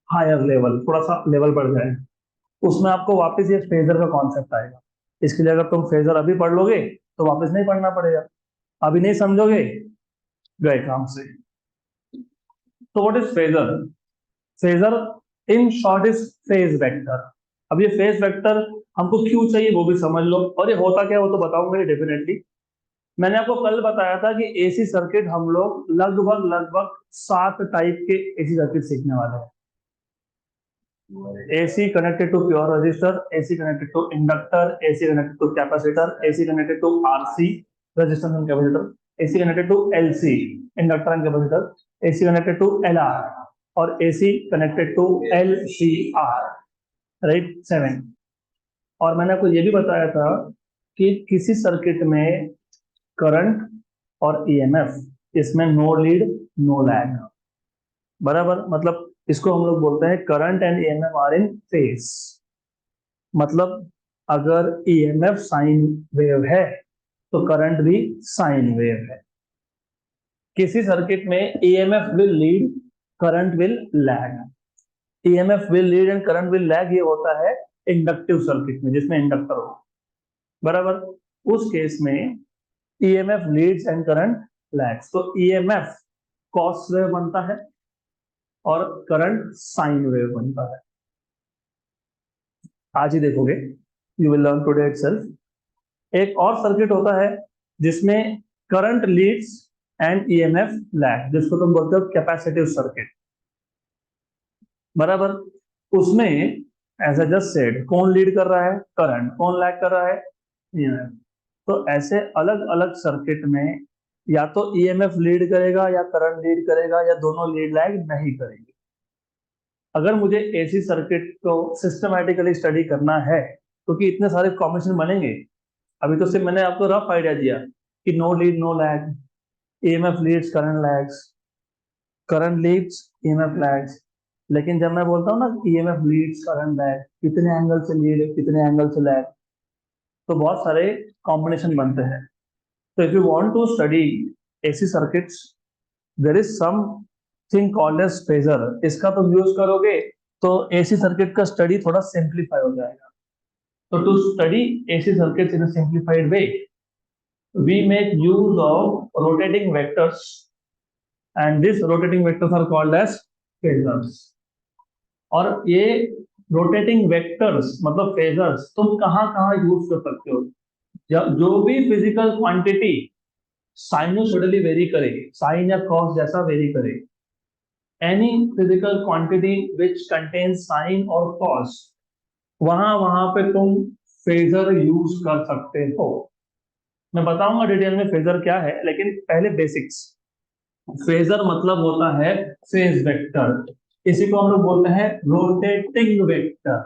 higher level, थोड़ा सा लेवल बढ़ जाए, उसमें आपको वापस ये फेजर का कॉन्सेप्ट आएगा। इसके लिए अगर तुम फेजर अभी पढ़ लोगे तो वापस नहीं पढ़ना पड़ेगा, अभी नहीं समझोगे गए काम से। तो what is phasor? Phasor in short is phase vector. अब ये फेज वेक्टर हमको क्यों चाहिए वो भी समझ लो, और ये होता क्या है वो तो बताऊंगा डेफिनेटली। मैंने आपको कल बताया था कि एसी सर्किट हम लोग लगभग लगभग 7 टाइप के एसी सर्किट सीखने वाले हैं। AC connected to pure resistor, AC connected to inductor, AC connected to capacitor, AC connected to RC, resistance and capacitor, AC connected to LC, inductor and capacitor, AC connected to LR और AC connected to LCR, right 7। और मैंने आपको ये भी बताया था कि किसी सर्किट में करंट और ईएमएफ इसमें नो लीड नो लैग, बराबर। मतलब इसको हम लोग बोलते हैं current and EMF are in phase. मतलब अगर ईएमएफ साइन वेव है तो करंट भी साइन वेव है। किसी सर्किट में EMF will lead, current will lag. EMF will lead and current will lag ये होता है इंडक्टिव सर्किट में, जिसमें इंडक्टर हो, बराबर। उस केस में EMF leads and current lags. तो ईएमएफ कॉस वेव बनता है और करंट साइन वेव बनता है। आज ही देखोगे, you will learn today itself. एक और सर्किट होता है जिसमें current Leeds and EMF lag, जिसको तुम बोलते हो कैपेसिटिव सर्किट, बराबर। उसमें एज आई जस्ट सेड, कौन लीड कर रहा है? करंट। कौन लैग कर रहा है? ईएमएफ। तो ऐसे अलग अलग सर्किट में या तो ईएमएफ लीड करेगा या करंट लीड करेगा या दोनों लीड लैग नहीं करेंगे। अगर मुझे एसी सर्किट को सिस्टमैटिकली स्टडी करना है, क्योंकि इतने सारे कॉम्बिनेशन बनेंगे। अभी तो सिर्फ मैंने आपको रफ आइडिया दिया कि no lead no lag, EMF leads current lags, current leads EMF lags. लेकिन जब मैं बोलता हूँ ना ईएमएफ लीड्स करंट लैग, कितने एंगल से लीड कितने एंगल से लैग, तो बहुत सारे कॉम्बिनेशन बनते हैं। तो if you want to study AC circuits, there is something called as phasor. इसका तुम यूज करोगे तो एसी सर्किट का स्टडी थोड़ा सिंप्लीफाई हो जाएगा। तो to study AC circuits in a simplified way, we make use of rotating vectors, and these rotating vectors are called as phasors। और ये रोटेटिंग वेक्टर्स मतलब फेजर्स तुम कहाँ कहाँ यूज कर सकते हो? जो भी फिजिकल क्वांटिटी साइनोसॉइडली वेरी करे, साइन या कॉस जैसा वेरी करे, any physical quantity which contains sine और कॉस, वहां वहां पे तुम फेजर यूज कर सकते हो। मैं बताऊंगा डिटेल में फेजर क्या है, लेकिन पहले बेसिक्स। फेजर मतलब होता है फेज वेक्टर। इसी को हम लोग बोलते हैं रोटेटिंग वेक्टर।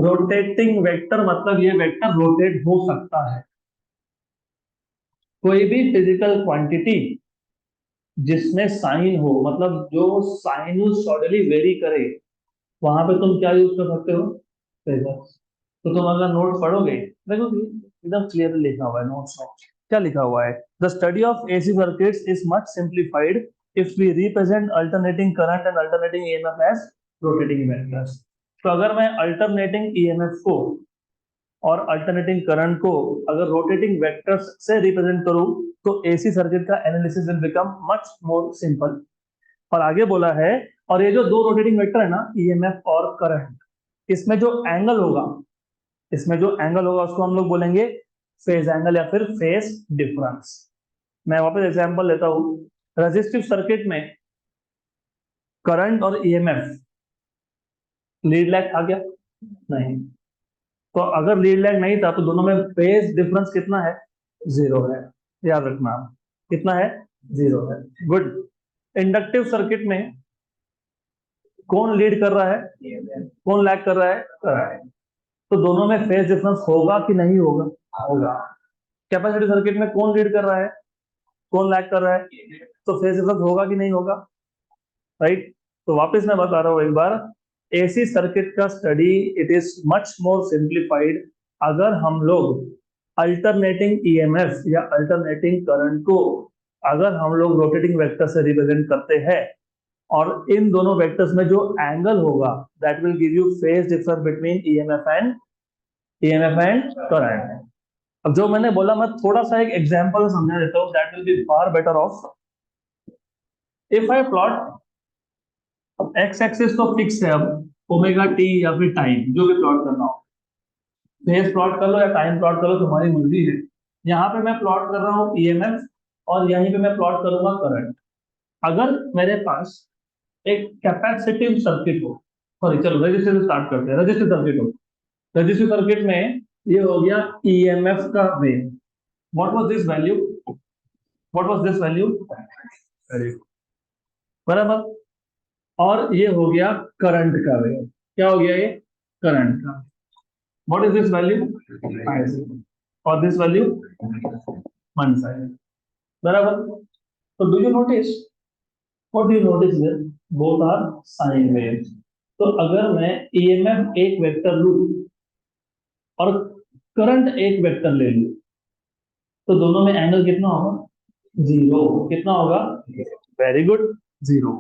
रोटेटिंग वेक्टर मतलब ये वेक्टर रोटेट हो सकता है। कोई भी फिजिकल क्वांटिटी जिसमें साइन हो, मतलब जो साइनोसॉइडली वेरी करे, वहां पे तुम क्या यूज कर सकते हो? फेजर। तो तुम अगर नोट पढ़ोगे, देखो एकदम क्लियरली लिखा हुआ है नोट्स में। क्या लिखा हुआ है? The study of AC circuits is much simplified if we represent alternating current and alternating EMF as rotating vectors. तो अगर मैं अल्टरनेटिंग ईएमएफ को और अल्टरनेटिंग करंट को अगर रोटेटिंग वेक्टर्स से रिप्रेजेंट करूं तो एसी सर्किट का analysis will become much more simple. और आगे बोला है, और ये जो दो रोटेटिंग वेक्टर है ना, ईएमएफ और करंट, इसमें जो एंगल होगा, इसमें जो एंगल होगा उसको हम लोग बोलेंगे फेज एंगल या फिर फेज डिफरेंस। मैं वापस एग्जांपल लेता हूं। रेजिस्टिव सर्किट में करंट और ईएमएफ लीड लैग था क्या? नहीं। तो अगर लीड लैग नहीं था तो दोनों में फेज डिफरेंस कितना है? जीरो है। याद रखना, कितना है? जीरो है। गुड। इंडक्टिव सर्किट में कौन लीड कर रहा है? कौन लैग कर रहा है? करंट। तो दोनों में फेज डिफरेंस होगा कि नहीं होगा? होगा। कैपेसिटिव सर्किट में कौन लीड कर रहा है? कौन लैग कर रहा है? तो फेज डिफरेंस होगा कि नहीं होगा? राइट। तो वापस मैं बता रहा हूं एक बार, एसी सर्किट का study it is much more simplified अगर हम लोग अल्टरनेटिंग ईएमएफ या अल्टरनेटिंग करंट को अगर हम लोग रोटेटिंग वेक्टर से रिप्रेजेंट करते हैं, और इन दोनों वेक्टर्स में जो एंगल होगा that will give you phase difference between EMF and current. अब जो मैंने बोला मैं थोड़ा सा एक एग्जांपल समझा देता हूं, that will be far better of. If I plot x axis तो फिक्स है, अब ओमेगा टी या फिर टाइम जो भी प्लॉट करना हो, फेज प्लॉट कर लो या टाइम प्लॉट कर लो, तुम्हारी मर्जी है। यहाँ पे मैं प्लॉट कर रहा हूँ ईएमएफ और यहीं पे मैं प्लॉट करूंगा करंट। अगर मेरे पास एक कैपेसिटिव सर्किट हो, सॉरी चलो रजिस्टिव स्टार्ट करते हैं। रजिस्टिव सर्किट हो, रजिस्टिव सर्किट में ये हो गया ईएमएफ का wave, what was this value, what was this value, बराबर। और ये हो गया करंट का वेव, क्या हो गया ये, करंट का। व्हाट इज दिस वैल्यू, और दिस वैल्यू वन साइड, बराबर। तो do you notice, what do you notice here, both are sine waves. तो अगर मैं ईएमएफ एक वेक्टर लूं और करंट एक वेक्टर ले लूं, तो दोनों में एंगल कितना होगा, जीरो, कितना होगा, वेरी गुड, जीरो।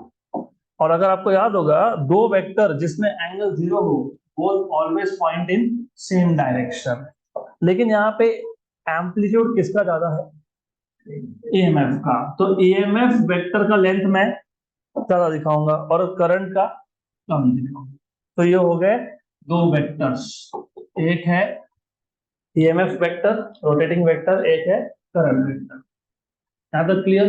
और अगर आपको याद होगा, दो वेक्टर जिसमें एंगल जीरो हो both always point in same direction. लेकिन यहाँ पे एम्पलीट्यूड किसका ज्यादा है, ईएमएफ का। तो ईएमएफ वेक्टर का लेंथ मैं ज्यादा दिखाऊंगा और करंट का कम दिखाऊंगा। तो ये हो गए दो वेक्टर्स, एक है ईएमएफ वेक्टर रोटेटिंग वेक्टर, एक है करंट वेक्टर। यहाँ तक क्लियर,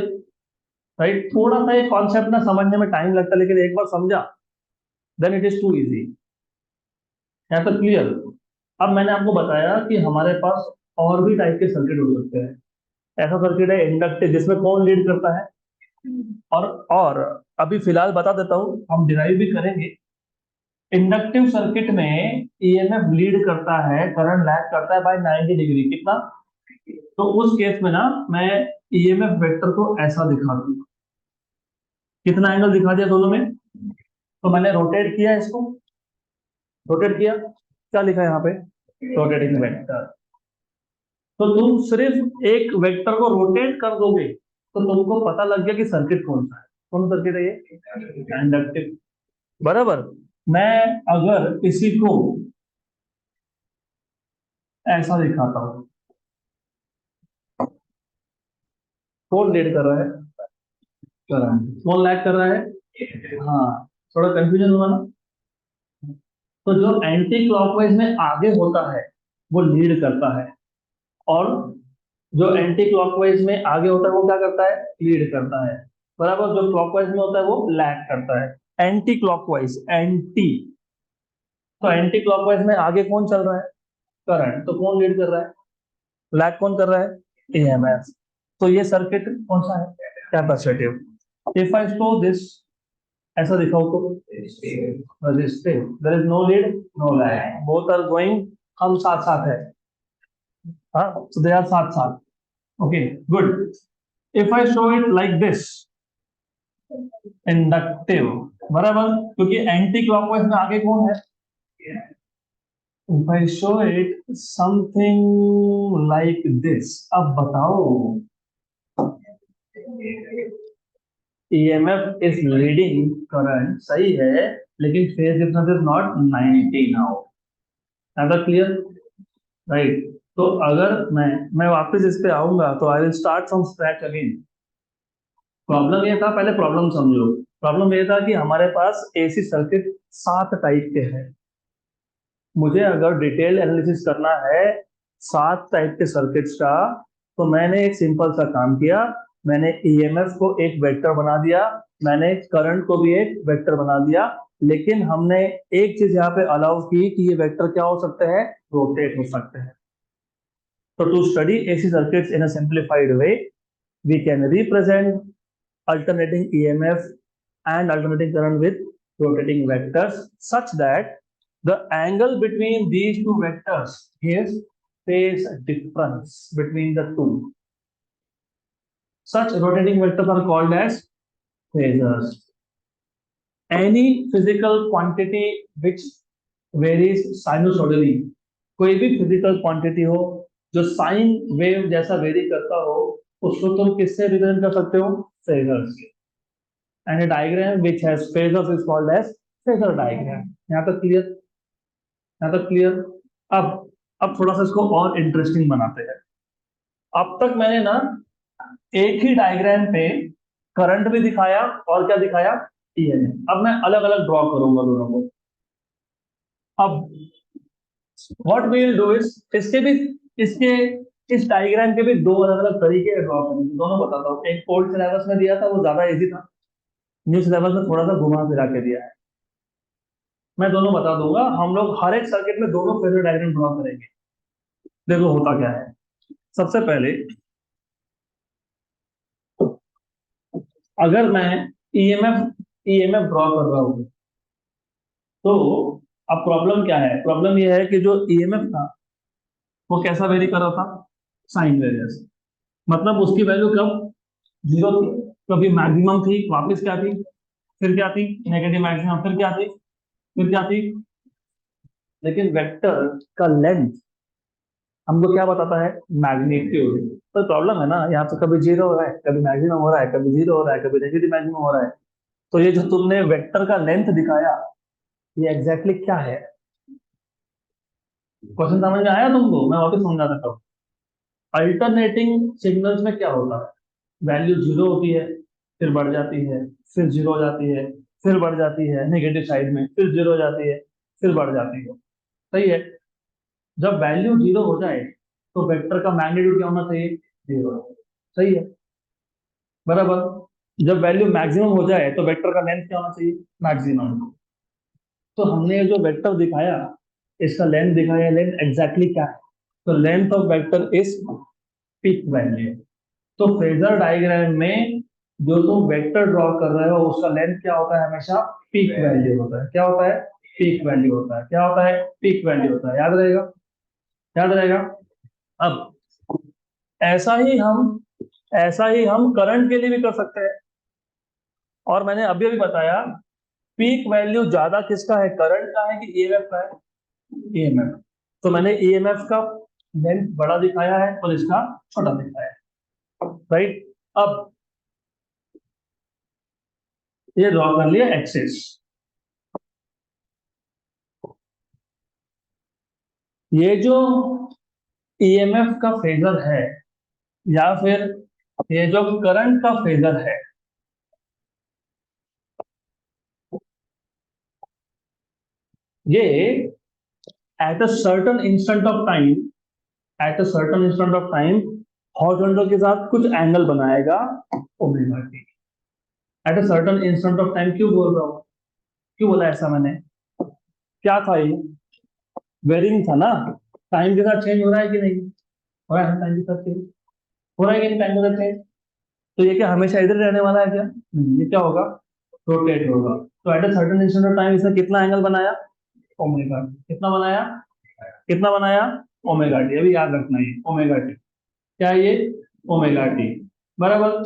राइट। थोड़ा सा ये कॉन्सेप्ट ना समझने में टाइम लगता है, लेकिन एक बार समझा then it is too easy. यहाँ तक क्लियर। अब मैंने आपको बताया कि हमारे पास और भी टाइप के सर्किट हो सकते हैं। ऐसा सर्किट है इंडक्टिव, जिसमें कौन लीड करता है, और अभी फिलहाल बता देता हूं, हम डिराइव भी करेंगे। इंडक्टिव सर्किट में ईएमएफ लीड करता है, करंट लैग करता है बाय 90 डिग्री, कितना। तो उस केस में ना मैं ईएमएफ वेक्टर को ऐसा दिखा दूंगा, कितना एंगल दिखा दिया दोनों में। तो मैंने रोटेट किया इसको, रोटेट किया, क्या लिखा है यहाँ पे, रोटेटिंग वेक्टर। तो तुम सिर्फ एक वेक्टर को रोटेट कर दोगे तो तुमको पता लग गया कि सर्किट कौन सा है, कौन सर्किट है ये, इंडक्टिव, बराबर। मैं अगर इसी को ऐसा दिखाता हूं, कौन लीड कर रहा है, करंट, कौन लैग कर रहा है, हाँ, थोड़ा कंफ्यूजन हुआ ना। तो जो एंटी क्लॉकवाइज में आगे होता है वो लीड करता है, और जो एंटी क्लॉकवाइज में आगे होता है वो क्या करता है, लीड करता है, बराबर। जो क्लॉकवाइज में होता है वो लैग करता है। एंटी क्लॉकवाइज, एंटी, तो एंटी क्लॉकवाइज में आगे कौन चल रहा है, करंट, तो कौन लीड कर रहा है, लैग कौन कर रहा है, ईएमएफ। तो ये सर्किट कौन सा है, capacitive. If I show this, ऐसा दिखाओ तो resistive, there is no lead no lag, both are going, हम साथ साथ है, हाँ, so they are साथ साथ, okay, good. If I show it like this, inductive, बराबर, क्योंकि एंटी क्लॉकवाइज में आगे कौन है। If I show it something like this, अब बताओ, EMF is leading current, सही है, लेकिन phase difference is not 90 now, है क्लियर, राइट। तो अगर मैं वापस इस पे आऊंगा तो I will start from scratch again. Problem ये था, पहले प्रॉब्लम समझो। प्रॉब्लम ये था कि हमारे पास एसी सर्किट 7 टाइप के हैं। मुझे अगर डिटेल एनालिसिस करना है 7 टाइप के सर्किट्स का, तो मैंने एक सिंपल सा काम किया, मैंने ईएमएफ को एक वेक्टर बना दिया, मैंने करंट को भी एक वेक्टर बना दिया। लेकिन हमने एक चीज यहाँ पे अलाउ की कि ये वेक्टर क्या हो सकते हैं, रोटेट हो सकते हैं। So to study AC circuits in a simplified way, we can represent alternating EMF and alternating current with rotating vectors such that the angle between these two vectors gives phase difference between the two. Such rotating vectors are called as phasors. Any physical quantity which varies sinusoidally, कोई भी physical quantity हो जो sine wave जैसा very करता हो, उसको तुम किससे रिप्रेजेंट कर सकते हो, फेजर्स से। And a diagram which has phasors is called as phasor diagram. यहाँ तक क्लियर, यहाँ तक क्लियर। अब थोड़ा सा इसको और इंटरेस्टिंग बनाते हैं। अब तक मैंने ना एक ही डायग्राम पे करंट भी दिखाया और क्या दिखाया, ईएमएफ। अब मैं अलग अलग ड्रॉ करूंगा दोनों को। अब what we will do is, इसके भी, इसके इस डायग्राम के भी दो अलग अलग तरीके ड्रॉ करेंगे, दोनों बताता हूँ। एक ओल्ड सिलेबस में दिया था, वो ज्यादा इजी था। न्यू सिलेबस में थोड़ा सा घुमा फिरा के दिया है। मैं दोनों बता दूंगा, हम लोग हर एक सर्किट में दोनों फेजर डायग्राम ड्रॉ करेंगे। देखो होता क्या है। सबसे पहले अगर मैं ईएमएफ ड्रॉ कर रहा हूं तो अब प्रॉब्लम क्या है? प्रॉब्लम ये है कि जो ईएमएफ था वो कैसा वेरी कर रहा था? Sine variance. मतलब उसकी वैल्यू कब जीरो थी, कभी मैक्सिमम थी, वापस क्या थी, फिर क्या थी, नेगेटिव मैक्सिमम, फिर क्या थी, फिर क्या थी। लेकिन वेक्टर का लेंथ हमको क्या बताता है? मैग्नीट्यूड। तो प्रॉब्लम है ना, यहाँ तो कभी जीरो हो रहा है, कभी मैक्सिमम हो रहा है, कभी जीरो हो रहा है, कभी नेगेटिव मैक्सिमम हो रहा है। तो ये जो तुमने वेक्टर का लेंथ दिखाया, ये एग्जैक्टली क्या है? क्वेश्चन समझ में आया तुमको? मैं वापस समझा देता हूँ। अल्टरनेटिंग सिग्नल्स में क्या होता है? वैल्यू जीरो होती है, फिर बढ़ जाती है, फिर जीरो हो जाती है, फिर बढ़ जाती है नेगेटिव साइड में, फिर जीरो हो जाती है, फिर बढ़ जाती है। सही है। जब वैल्यू जीरो हो जाए तो वेक्टर का मैग्नीट्यूड क्या होना चाहिए? जीरो। सही है। बराबर। जब वैल्यू मैक्सिमम हो जाए तो वेक्टर का लेंथ क्या होना चाहिए? मैक्सिमम। तो हमने ये जो वेक्टर दिखाया, इसका लेंथ दिखाया, लेंथ एग्जैक्टली क्या है? तो length of vector is peak value. तो फेजर डायग्राम में जो तुम वेक्टर ड्रॉ कर रहे हो उसका लेंथ क्या होता है? हमेशा पीक वैल्यू होता है। क्या होता है? पीक वैल्यू होता है। क्या होता है? पीक वैल्यू होता है। याद रहेगा? याद रहेगा। अब ऐसा ही हम करंट के लिए भी कर सकते हैं। और मैंने अभी अभी बताया, पीक वैल्यू ज्यादा किसका है? करंट का है कि ईएमएफ का है? ईएमएफ। तो मैंने ईएमएफ का लेंथ बड़ा दिखाया है और इसका छोटा दिखाया है। राइट। अब ये ड्रॉ कर लिया एक्सिस। ये जो ईएमएफ का फेजर है, या फिर ये जो करंट का फेजर है, ये at a certain instant of time, at a certain instant of time horizontal के साथ कुछ एंगल बनाएगा, omega T. At a certain instant of time क्यों बोल रहा हूँ? क्यों बोला ऐसा मैंने? क्या था ये? वेरिंग था ना। टाइम के साथ चेंज हो रहा है कि नहीं? हो रहा है टाइम के साथ चेंज। हो रहा है कि नहीं टाइम के साथ चेंज? तो ये क्या हमेशा इधर रहने वाला है क्या? नहीं, ये क्या होगा? रोटेट होगा। तो eight a certain instant of time इसने कितना एंगल बनाया? ओमेगा। कितना बनाया? कितना बनाया? Omega T. अभी याद रखना ये ओमेगा टी। क्या है ये? Omega T. बराबर।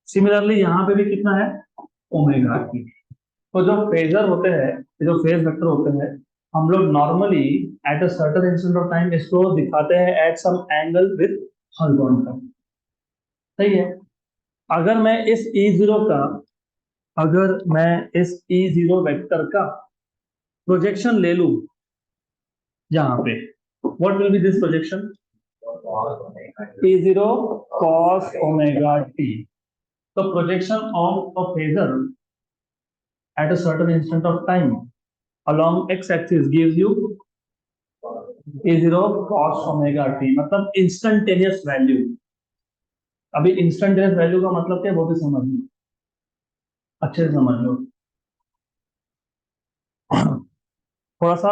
सिमिलरली यहाँ पे भी कितना है? Omega t. तो जो फेजर होते हैं, जो फेज वेक्टर होते हैं, हम लोग normally at a certain instant of time इसको दिखाते हैं at some angle with horizontal. सही है। अगर मैं इस ई जीरो का अगर मैं इस ई जीरो वेक्टर का प्रोजेक्शन ले लूं यहाँ पे, what will be this projection? E zero cos omega t. तो projection of a phasor at a certain instant of time along x-axis gives you a zero cos omega t, मतलब instantaneous value. अभी instantaneous value का मतलब क्या है वो भी समझ लो, अच्छे से समझ लो। थोड़ा सा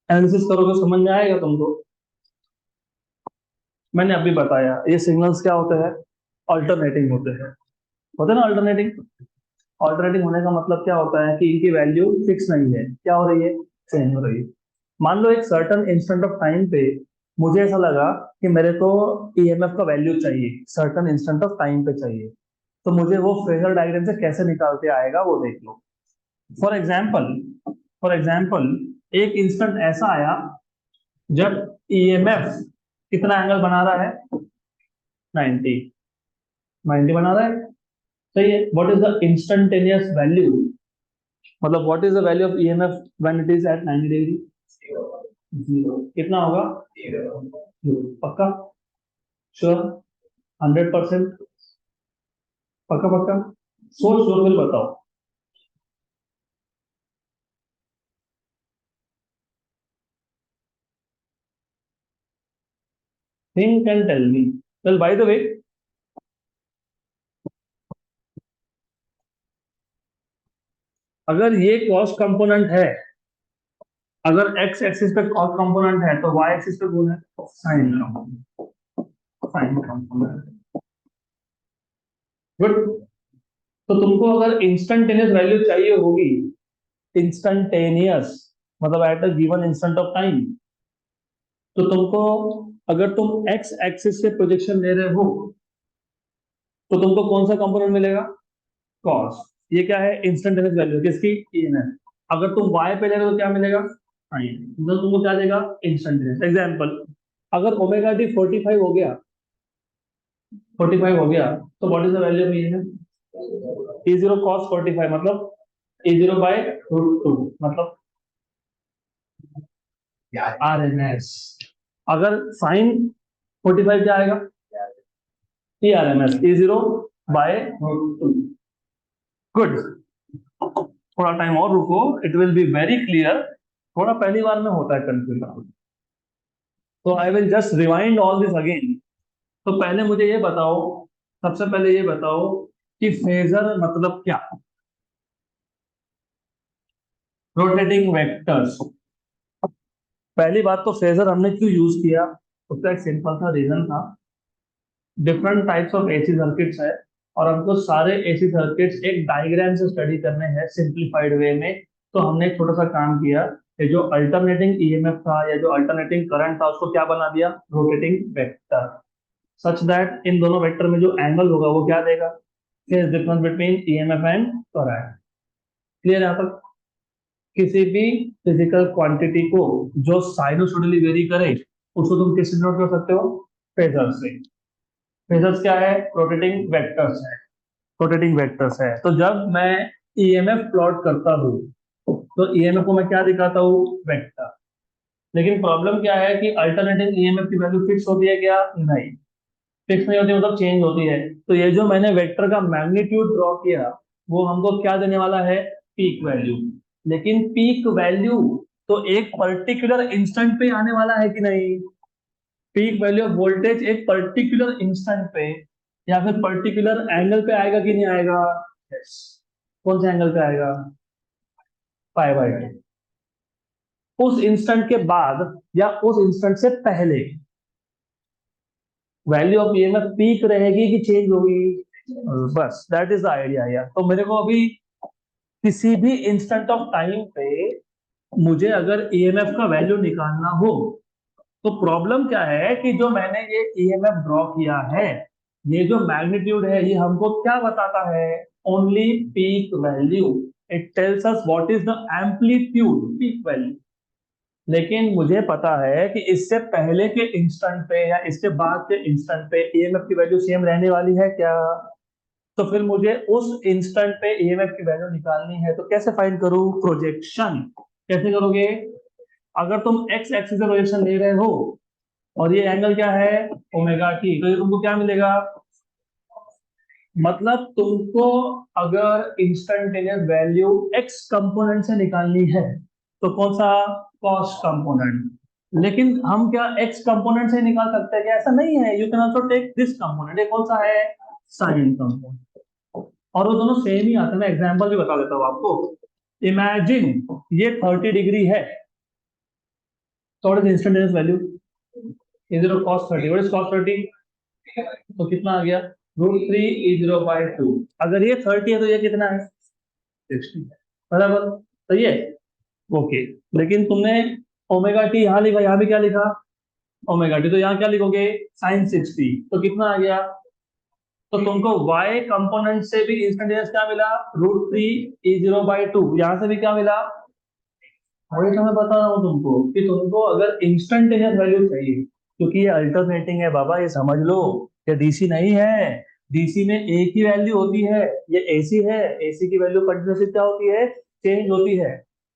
एनालिसिस करोगे समझ में आएगा तुमको। मैंने अभी बताया ये सिग्नल्स क्या होते हैं? अल्टरनेटिंग होते हैं ना अल्टरनेटिंग। ऑल्टरनेटिंग होने का मतलब क्या होता है कि इनकी वैल्यू फिक्स नहीं है, क्या हो रही है? चेंज हो रही है। मान लो एक सर्टन इंस्टेंट ऑफ टाइम पे मुझे ऐसा लगा कि मेरे को ईएमएफ का वैल्यू चाहिए, सर्टन इंस्टेंट ऑफ टाइम पे चाहिए। तो मुझे वो फेजर डायग्राम से कैसे निकाल के आएगा वो देख लो। फॉर एग्जाम्पल, एक इंस्टेंट ऐसा आया जब ईएमएफ कितना एंगल बना रहा है? 90। 90 बना रहा है। सही है। What is the instantaneous value? मतलब what is the value of EMF when it is at 90 degree? Zero. कितना होगा? जीरो। पक्का? श्योर? 100%? पक्का पक्का? सोच लो फिर बताओ। Think and tell me. चल बाय द वे, अगर ये कॉस्ट कंपोनेंट है, अगर एक्स एक्सिस पे कॉस्ट कंपोनेंट है तो वाई एक्सिस पे कौन है? Sine component. Sign component. Good. तो तुमको अगर इंस्टेंटेनियस वैल्यू चाहिए होगी, इंस्टेंटेनियस मतलब at a given instant of time, तो तुमको अगर तुम एक्स एक्सिस से प्रोजेक्शन ले रहे हो तो तुमको कौन सा कंपोनेंट मिलेगा? कॉस। ये क्या है? इंस्टेंटेनियस वैल्यू किसकी? ईएमएफ। अगर तुम वाई पे ले रहे हो तो क्या मिलेगा? साइन। तो तुमको क्या देगा? इंस्टेंटेनियस। एग्जाम्पल, अगर ओमेगा टी 45 हो गया, 45 हो गया, तो what is the value of EMF? E zero cos 45 मतलब E zero by root two, मतलब आर एन एस। अगर साइन 45 क्या आएगा? T R M S, E zero by root two. Good. थोड़ा टाइम और रुको, it will be very clear. थोड़ा पहली बार में होता है कंफ्यूजन, तो I will just rewind all this again. तो पहले मुझे ये बताओ, सबसे पहले ये बताओ कि फेजर मतलब क्या? Rotating vectors. पहली बात तो फेजर हमने क्यों यूज किया, उसका एक सिंपल सा रीजन था। Different types of AC circuits है, और हमको सारे एसी सर्किट्स एक डायग्राम से स्टडी करने हैं सिंप्लीफाइड वे में। तो हमने एक छोटा सा काम किया, ये जो अल्टरनेटिंग ईएमएफ था या जो अल्टरनेटिंग करंट था उसको क्या बना दिया? Rotating vector. Such that in दोनों वेक्टर में जो एंगल होगा वो क्या देगा? Difference between EMF and current. Clear है यहाँ तक? किसी भी फिजिकल क्वांटिटी को जो साइनोसोडली वेरी करे उसको तुम किससे नोट कर सकते हो? फेजर से। फेजर्स क्या है? रोटेटिंग वेक्टर्स है। रोटेटिंग वेक्टर्स है। तो जब मैं ईएमएफ प्लॉट करता हूँ तो ईएमएफ को मैं क्या दिखाता हूँ? वेक्टर। लेकिन प्रॉब्लम क्या है कि अल्टरनेटिंग ईएमएफ की वैल्यू फिक्स होती है क्या? नहीं, फिक्स नहीं होती, मतलब चेंज होती है। तो ये जो मैंने वेक्टर का मैग्नीट्यूड ड्रॉ किया वो हमको क्या देने वाला है? Peak value. लेकिन पीक वैल्यू तो एक पर्टिकुलर इंस्टेंट पे आने वाला है कि नहीं? पीक वैल्यू ऑफ वोल्टेज एक पर्टिकुलर इंस्टेंट पे या फिर पर्टिकुलर एंगल पे आएगा कि नहीं आएगा? यस। कौन से एंगल पे आएगा? पाई बाय 2। उस इंस्टेंट के बाद या उस इंस्टेंट से पहले वैल्यू ऑफ ईएमएफ पीक रहेगी कि चेंज होगी? बस दैट इज द आइडिया यार। तो मेरे को अभी किसी भी इंस्टेंट ऑफ टाइम पे मुझे अगर ईएमएफ का वैल्यू निकालना हो तो प्रॉब्लम क्या है कि जो मैंने ये ईएमएफ ड्रॉ किया है, ये जो मैग्नीट्यूड है ये हमको क्या बताता है? Only peak value. It tells us what is the amplitude, peak value. लेकिन मुझे पता है कि इससे पहले के इंस्टेंट पे या इसके बाद के इंस्टेंट पे ईएमएफ की वैल्यू सेम रहने वाली है क्या? तो फिर मुझे उस इंस्टेंट पे ईएमएफ की वैल्यू निकालनी है, तो कैसे फाइंड करूं? प्रोजेक्शन। कैसे करोगे? अगर तुम एक्स एक्सिस से प्रोजेक्शन ले रहे हो और ये एंगल क्या है? ओमेगा टी, तो ये तुमको क्या मिलेगा? मतलब तुमको अगर इंस्टेंटेनियस वैल्यू एक्स कंपोनेंट से निकालनी है तो कौन सा? Cos component. लेकिन हम क्या एक्स कंपोनेंट से निकाल सकते हैं क्या? ऐसा नहीं है। You can also take this component. ये कौन सा है? Sine component. और वो दोनों सेम ही आते हैं। मैं एग्जांपल भी बता देता हूँ आपको। इमेजिन ये 30 डिग्री है, तो what is instantaneous value? E zero cos 30। What is cos 30? तो कितना आ गया? Root three E zero by two. अगर ये 30 है तो ये कितना है? 60। बराबर, सही है। ओके। लेकिन तुमने ओमेगा टी यहाँ लिखा, यहाँ भी क्या लिखा? Omega t. तो यहाँ क्या लिखोगे? साइन 60। तो कितना आ गया? तो तुमको y कंपोनेंट से भी इंस्टेंटेनियस क्या मिला? Root three E zero by two. यहाँ से भी क्या मिला? वही तो मैं बता रहा हूँ तुमको कि तुमको अगर इंस्टेंटेनियस वैल्यू चाहिए, क्योंकि ये अल्टरनेटिंग है बाबा, ये समझ लो। ये डीसी नहीं है। डीसी में एक ही वैल्यू होती है। ये एसी है, एसी की वैल्यू कंटिन्यूसली क्या होती है? चेंज होती है।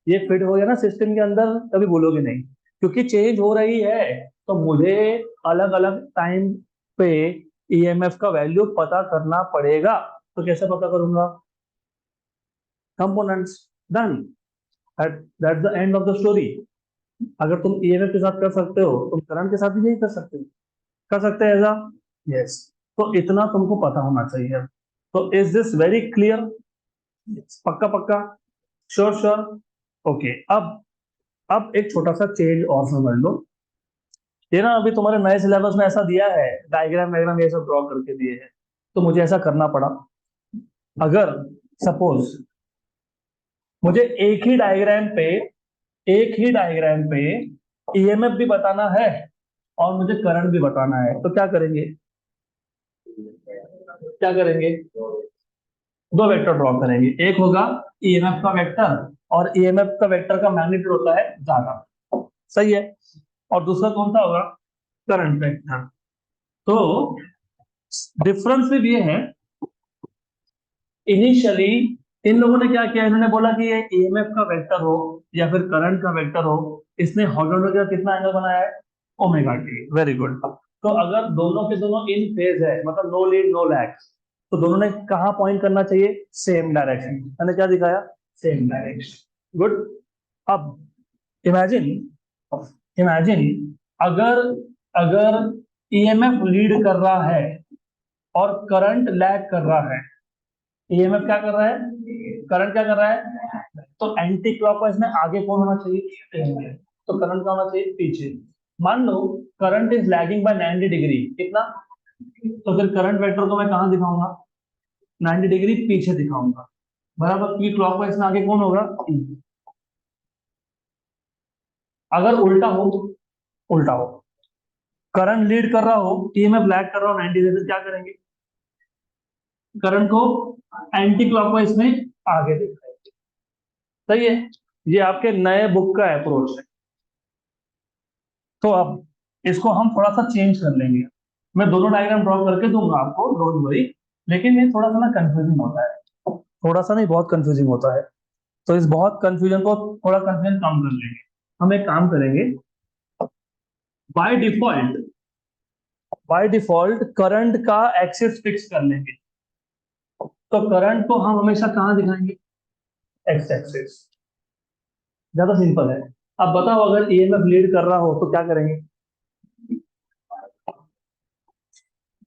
ये फिट हो गया ना सिस्टम के अंदर, कभी बोलोगे नहीं। क्योंकि चेंज हो रही है तो मुझे अलग अलग टाइम पे ईएमएफ का वैल्यू पता करना पड़ेगा। तो कैसे पता करूंगा? Components. Done. That's the end of the story. अगर तुम ईएमएफ के साथ कर सकते हो तुम करंट के साथ भी यही कर सकते हो। कर सकते हैं ऐसा? यस। तो इतना तुमको पता होना चाहिए। तो इज दिस वेरी क्लियर? पक्का पक्का? Sure sure. ओके। अब एक छोटा सा चेंज और समझ लो। ये ना अभी तुम्हारे नए सिलेबस में ऐसा दिया है, डायग्राम वायग्राम ये सब ड्रॉ करके दिए हैं, तो मुझे ऐसा करना पड़ा। अगर सपोज मुझे एक ही डायग्राम पे ईएमएफ भी बताना है और मुझे करंट भी बताना है, तो क्या करेंगे? क्या करेंगे? दो वेक्टर ड्रॉ करेंगे। एक होगा ईएमएफ का वेक्टर, और ईएमएफ का वेक्टर का मैग्नीट्यूड होता है ज्यादा, सही है। और दूसरा कौन सा होगा? Current vector. तो डिफरेंस भी ये है, इनिशियली इन लोगों ने क्या किया, इन्होंने बोला कि ये ईएमएफ का वेक्टर हो या फिर करंट का वेक्टर हो, इसने हॉरिजॉन्टल का कितना एंगल बनाया है? Omega T. Very good. तो अगर दोनों के दोनों इन फेज है, मतलब नो लीड नो लैग, तो दोनों ने कहाँ पॉइंट करना चाहिए? Same direction. मैंने क्या दिखाया? Same direction. गुड। अब इमेजिन, इमेजिन अगर अगर ईएमएफ लीड कर रहा है और करंट लैग कर रहा है। ईएमएफ क्या कर रहा है, करंट क्या कर रहा है, तो एंटी क्लॉकवाइज में आगे कौन होना चाहिए? तो करंट का होना चाहिए पीछे। मान लो current is lagging by 90 degree, कितना? तो फिर करंट वेक्टर को मैं कहां दिखाऊंगा? 90 डिग्री पीछे दिखाऊंगा, बराबर, क्योंकि क्लॉकवाइज में आगे कौन होगा? अगर उल्टा हो, उल्टा हो, करंट लीड कर रहा हो, ईएमएफ लैग कर रहा हो 90 डिग्री, क्या करेंगे? करंट को एंटी क्लॉकवाइज में आगे दिखाएंगे। सही है। ये आपके नए बुक का अप्रोच है। तो अब इसको हम थोड़ा सा चेंज कर लेंगे। मैं दोनों डायग्राम ड्रॉ करके दूंगा आपको, डोंट वरी। लेकिन ये थोड़ा सा ना कंफ्यूजिंग होता है, थोड़ा सा नहीं, बहुत कंफ्यूजिंग होता है। तो इस बहुत कंफ्यूजन को, थोड़ा कंफ्यूजन कम कर लेंगे। हम एक काम करेंगे, by default, by default current का एक्सिस फिक्स कर लेंगे। तो करंट को हम हमेशा कहाँ दिखाएंगे? X axis. ज्यादा सिंपल है। अब बताओ, अगर ईएमएफ लीड कर रहा हो तो क्या करेंगे?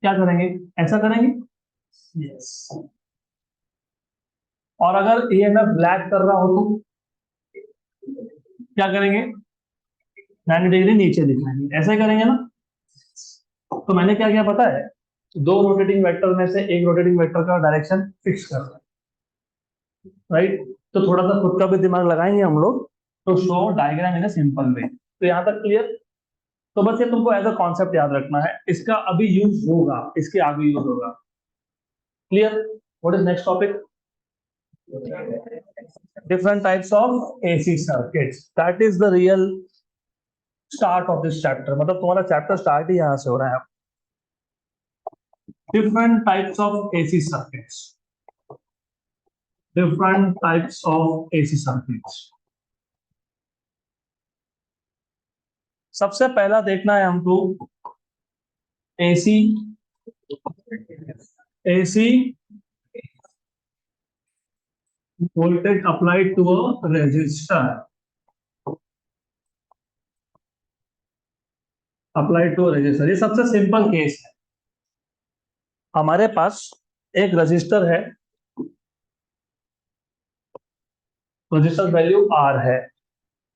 क्या करेंगे? ऐसा करेंगे। यस। और अगर ईएमएफ लैग कर रहा हो तो क्या करेंगे? 90 डिग्री नीचे दिखाएंगे, ऐसे ही करेंगे ना। तो मैंने क्या किया पता है, दो रोटेटिंग वेक्टर में से एक रोटेटिंग वेक्टर का डायरेक्शन फिक्स कर रहा है, राइट। तो थोड़ा सा खुद का भी दिमाग लगाएंगे हम लोग, तो show diagram in simple way. तो यहाँ तक क्लियर? तो बस ये तुमको एज अ कॉन्सेप्ट याद रखना है, इसका अभी यूज होगा, इसके आगे यूज होगा। Clear? What is next topic? Different types of AC circuits. That is the real start of this chapter. मतलब तुम्हारा चैप्टर स्टार्ट ही यहाँ से हो रहा है। Different types of AC circuits. Different types of AC circuits. सबसे पहला देखना है हमको AC, AC voltage applied to a resistor. Applied to a resistor. ये सबसे सिंपल केस है। हमारे पास एक रजिस्टर है, रजिस्टर वैल्यू R है,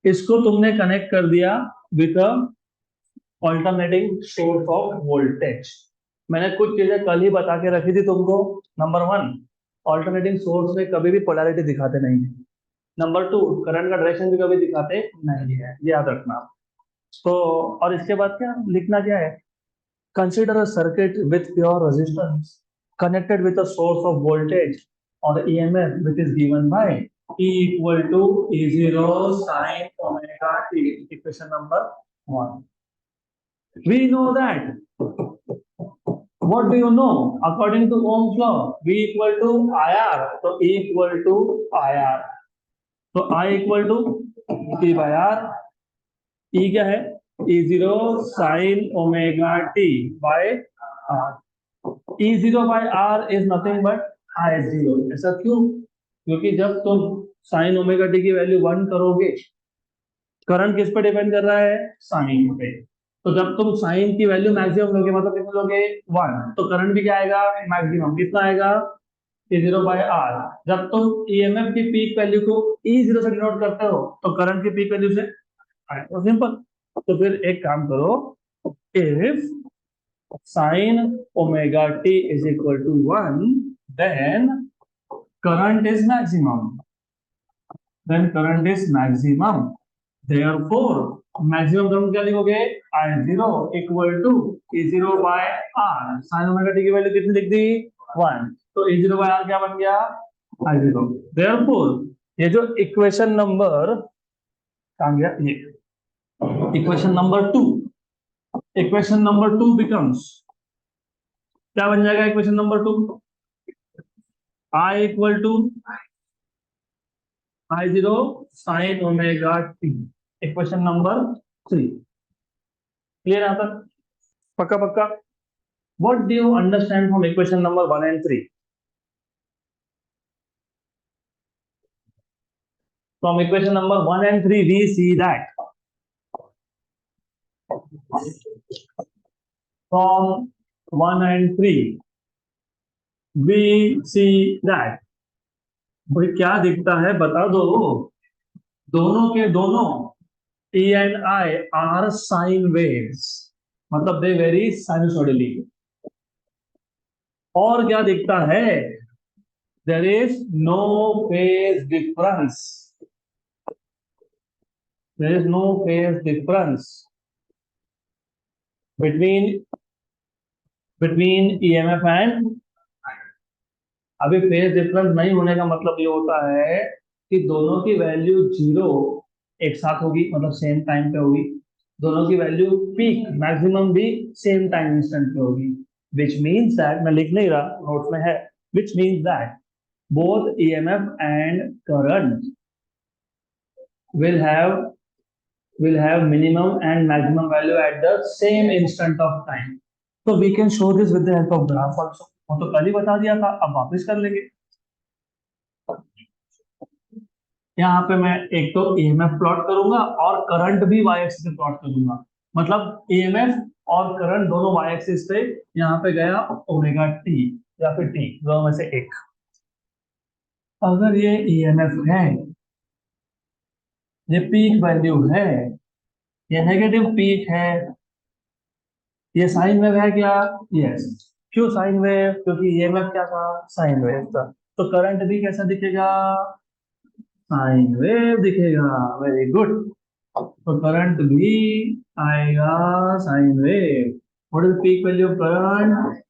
इसको तुमने कनेक्ट कर दिया with a alternating source of voltage. मैंने कुछ चीजें कल ही बता के रखी थी तुमको। नंबर वन, ऑल्टरनेटिंग सोर्स में कभी भी पोलैरिटी दिखाते नहीं है। नंबर टू, करंट का डायरेक्शन भी कभी दिखाते नहीं है, ये याद रखना। तो और इसके बाद क्या लिखना क्या है? Consider a circuit with pure resistance connected with a source of voltage or EMF which is given by E equal to E0 sin omega t. Equation number 1. We know that. What do you know? According to Ohm's law, V equal to IR. So E equal to IR. तो I equal to P by R. E क्या है? E0 sin omega t by R. E0 by R is nothing but I0. ऐसा क्यों? क्योंकि जब तुम sin omega T की value 1 करोगे, करंट किस पे डिपेंड कर रहा है? साइन पे। तो जब तुम साइन की वैल्यू मैक्सिमम लोगे, मतलब कितना लोगे? 1, तो करंट भी क्या आएगा? मैक्सिमम। कितना आएगा? E0 bye are. जब तुम ईएमएफ की पीक वैल्यू को E0 से डिनोट करते हो, तो करंट की पीक वैल्यू से आएगा। तो सिंपल। तो फिर एक काम करो, if sin omega t is equal to 1, then current is maximum. Then current is maximum. Therefore, maximum current क्या लिखोगे? I0 equal to E0 by R. Sin omega t की वैल्यू कितनी लिख दी? 1. तो E0 by R क्या बन गया? I0. Therefore, ये जो इक्वेशन नंबर कहाँ गया? ये equation number 2. Equation number 2 becomes क्या बन जाएगा? Equation number 2 I equal to I0 sin omega t. Equation number 3. Clear यहाँ तक? पक्का पक्का? What do you understand from equation number 1 and 3? From equation number 1 and 3, we see that from 1 and 3, we see that भाई क्या दिखता है बता दो. दोनों के दोनों E and I are sine waves, मतलब they vary sinusoidally. और क्या दिखता है? There is no phase difference. There is no phase difference between EMF and. अभी फेज डिफरेंस नहीं होने का मतलब ये होता है कि दोनों की वैल्यू 0 एक साथ होगी, मतलब सेम टाइम पे होगी. दोनों की वैल्यू पीक मैक्सिमम भी सेम टाइम इंस्टेंट पे होगी. विच मीन्स दैट, मैं लिख नहीं रहा, नोट में है, which means that both EMF and current will have minimum and maximum value at the same instant of time. So we can show this with the help of graph also. वो तो कल ही बता दिया था, अब वापस कर लेंगे. यहाँ पे मैं एक तो EMF प्लॉट करूंगा और करंट भी y एक्सिस पे प्लॉट करूंगा. मतलब EMF और करंट दोनों y एक्सिस पे. यहाँ पे गया ओमेगा t या फिर t, दोनों में से एक. अगर ये EMF है, ये पीक वैल्यू है, ये नेगेटिव पीक है, ये साइन वेव है क्या? यस. क्यों साइन वेव? क्योंकि EMF क्या था? साइन वेव था. तो करंट भी कैसा दिखेगा? साइन वेव दिखेगा. Very good. तो करंट भी आएगा sine wave. What is peak value of current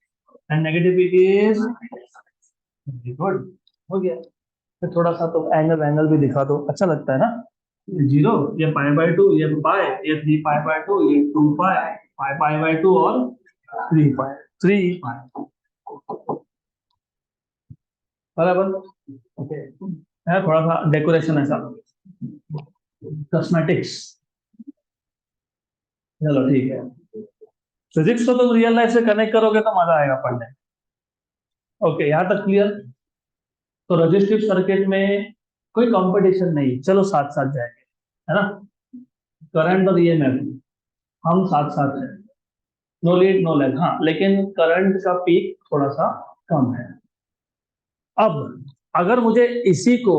and negative peak is? Very good. हो गया. फिर थोड़ा सा तो एंगल भी दिखा दो, अच्छा लगता है ना. 0, ये पाई बाय 2, ये पाई, ये 3 पाई बाय 2, ये 2 पाई, पाई बाय 2 और 3 पाई बराबर. ओके, है थोड़ा सा डेकोरेशन ऐसा, कॉस्मेटिक्स. चलो ठीक है. फिजिक्स को तुम रियल लाइफ से कनेक्ट करोगे तो मजा आएगा पढ़ने. ओके, यहाँ तक क्लियर. तो रजिस्टिव सर्किट में कोई कंपटीशन नहीं, चलो साथ साथ जाएंगे, है ना. करंट और EMF हम साथ साथ हैं, नो लीड नो लैग. हाँ, लेकिन करंट का पीक थोड़ा सा कम है. अब अगर मुझे इसी को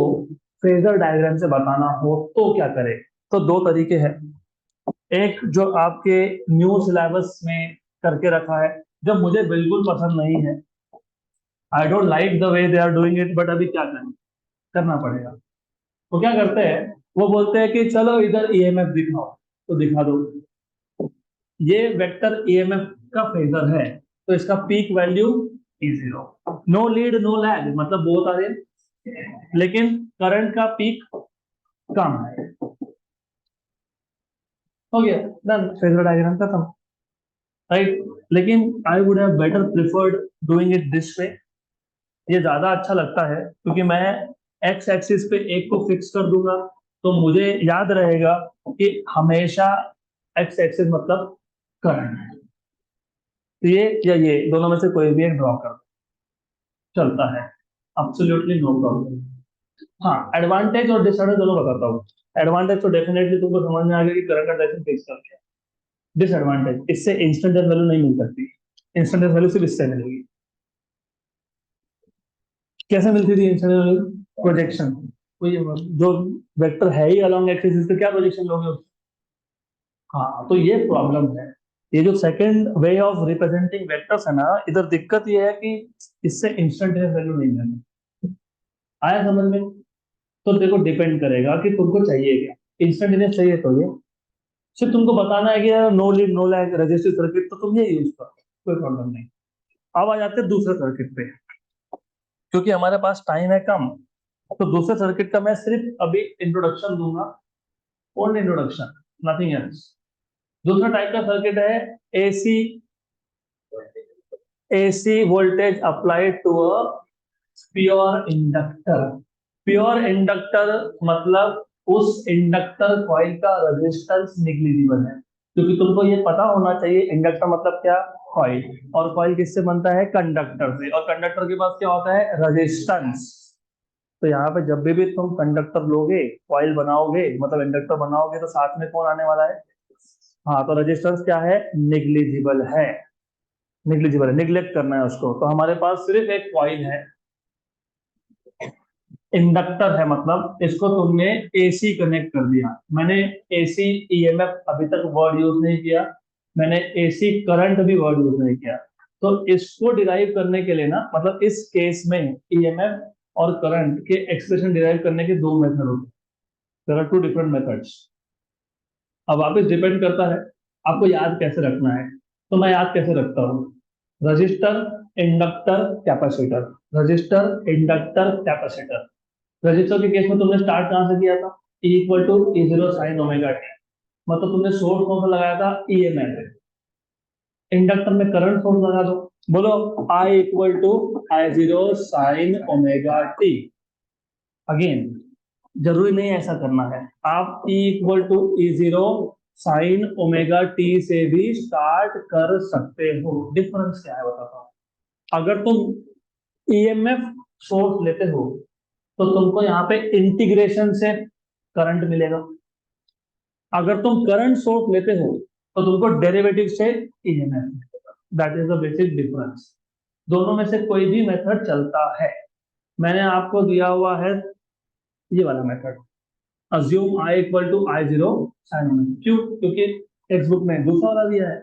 फेजर डायग्राम से बताना हो तो क्या करें? तो दो तरीके हैं. एक जो आपके न्यू सिलेबस में करके रखा है, जो मुझे बिल्कुल पसंद नहीं है. I don't like the way they are doing it, but अभी क्या करें, करना पड़ेगा. वो क्या करते हैं? वो बोलते हैं कि चलो इधर EMF दिखाओ, तो दिखा दो. ये वेक्टर EMF का फेजर है, तो इसका peak value E0. No lead no lag, मतलब बहुत आ रहे, लेकिन करंट का पीक कम है. हो गया, डन. फेजर डायग्राम खत्म, राइट. लेकिन I would have better preferred doing it this way. ये ज्यादा अच्छा लगता है क्योंकि मैं एक्स एक्सिस पे एक को फिक्स कर दूंगा, तो मुझे याद रहेगा कि हमेशा एक्स एक्सिस मतलब करंट. तो ये या ये दोनों में से कोई भी एक ड्रॉ कर दो, चलता है. Absolutely no problem. हाँ, एडवांटेज और डिसएडवांटेज दोनों बताता हूँ. एडवांटेज तो डेफिनेटली तुमको समझ में आ गया कि करंट का डायरेक्शन फिक्स कर दिया. डिसएडवांटेज, इससे इंस्टेंटेनियस वैल्यू नहीं मिल सकती. इंस्टेंटेनियस वैल्यू सिर्फ इससे मिलेगी. कैसे मिलती थी इंस्टेंटेनियस वैल्यू? प्रोजेक्शन. कोई जो वेक्टर है ही अलोंग एक्सिस, इसका क्या प्रोजेक्शन लोगे? हाँ, तो ये प्रॉब्लम है. ये जो second way of representing vectors है ना, इधर दिक्कत ये है कि इससे इंस्टेंटेनियस वैल्यू नहीं है। आया समझ में? तो देखो डिपेंड करेगा कि तुमको चाहिए क्या। इंस्टेंटेनियस चाहिए तो ये सिर्फ तुमको बताना है कि यार no lead no lag resistor circuit, तो तुम ये यूज करो, कोई प्रॉब्लम नहीं। अब आ जाते हैं दूसरे सर्किट पे, क्योंकि हमारे पास टाइम है कम। तो दूसरे सर्किट का मैं सिर्फ अभी इंट्रोडक्शन दूंगा, ओनली इंट्रोडक्शन, नथिंग एल्स। दूसरा टाइप का सर्किट है AC, AC voltage applied to a pure inductor. Pure inductor मतलब उस इंडक्टर कॉइल का रेजिस्टेंस निग्लिजिबल है। क्योंकि तुमको ये पता होना चाहिए इंडक्टर मतलब क्या, कॉइल। और कॉइल किससे बनता है, कंडक्टर से। और कंडक्टर के पास क्या होता है, रेजिस्टेंस। तो यहाँ पे जब भी तुम कंडक्टर लोगे, कॉइल बनाओगे, मतलब इंडक्टर बनाओगे, तो साथ में कौन आने वाला है, हाँ, तो रेजिस्टेंस क्या है, निग्लिजिबल है। निग्लिजिबल है, निग्लेक्ट करना है उसको। तो हमारे पास सिर्फ एक कॉइल है, इंडक्टर है, मतलब इसको तुमने एसी कनेक्ट कर दिया। मैंने एसी ईएमएफ अभी तक वर्ड यूज नहीं किया, मैंने एसी करंट भी वर्ड यूज नहीं किया। तो इसको डिराइव करने के लिए ना, मतलब इस केस में ईएमएफ और करंट के एक्सप्रेशन डिराइव करने के दो मेथड होते हैं। There are two different methods. अब वापस डिपेंड करता है आपको याद कैसे रखना है। तो मैं याद कैसे रखता हूँ, resistor, inductor, capacitor, resistor, inductor, capacitor. Resistor के केस में तुमने स्टार्ट कहां से किया था, E equal to E zero sine omega t, मतलब तुमने सोर्स कौन सा लगाया था, ईएमएफ। इंडक्टर में करंट सोर्स लगा दो, बोलो I equal to I zero sine omega t. Again जरूरी नहीं ऐसा करना है, आप E equal to E zero sine omega t से भी स्टार्ट कर सकते हो। डिफरेंस क्या है बताता हूं। अगर तुम ईएमएफ सोर्स लेते हो तो तुमको यहाँ पे इंटीग्रेशन से करंट मिलेगा। अगर तुम करंट सोर्स लेते हो तो तुमको डेरिवेटिव से ईएमएफ मिलेगा। That is the basic difference. दोनों में से कोई भी मेथड चलता है। मैंने आपको दिया हुआ है ये वाला method, assume I equal to I zero sine omega. क्यों, क्योंकि टेक्स्ट बुक में दूसरा वाला दिया है,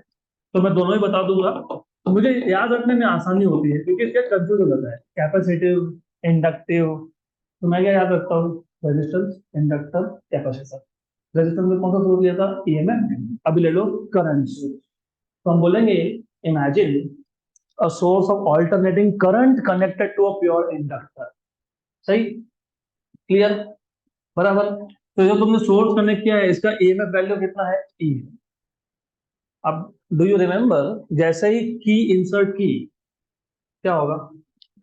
तो मैं दोनों ही बता दूंगा। तो मुझे याद रखने में आसानी होती है, क्योंकि इसका कंफ्यूज हो जाता है कैपेसिटिव, इंडक्टिव। तो मैं क्या याद रखता हूँ, रेजिस्टेंस, इंडक्टर, कैपेसिटर। रेजिस्टेंस में कौन सा सोर्स लिया था, ईएमएफ। अभी ले लो करंट सोर्स, तो हम बोलेंगे imagine a source of alternating current connected to a pure inductor. सही, क्लियर, बराबर। तो जो तुमने सोर्स कनेक्ट किया है इसका ईएमएफ वैल्यू कितना है, ई। अब डू यू रिमेम्बर, जैसे ही की इंसर्ट की क्या होगा,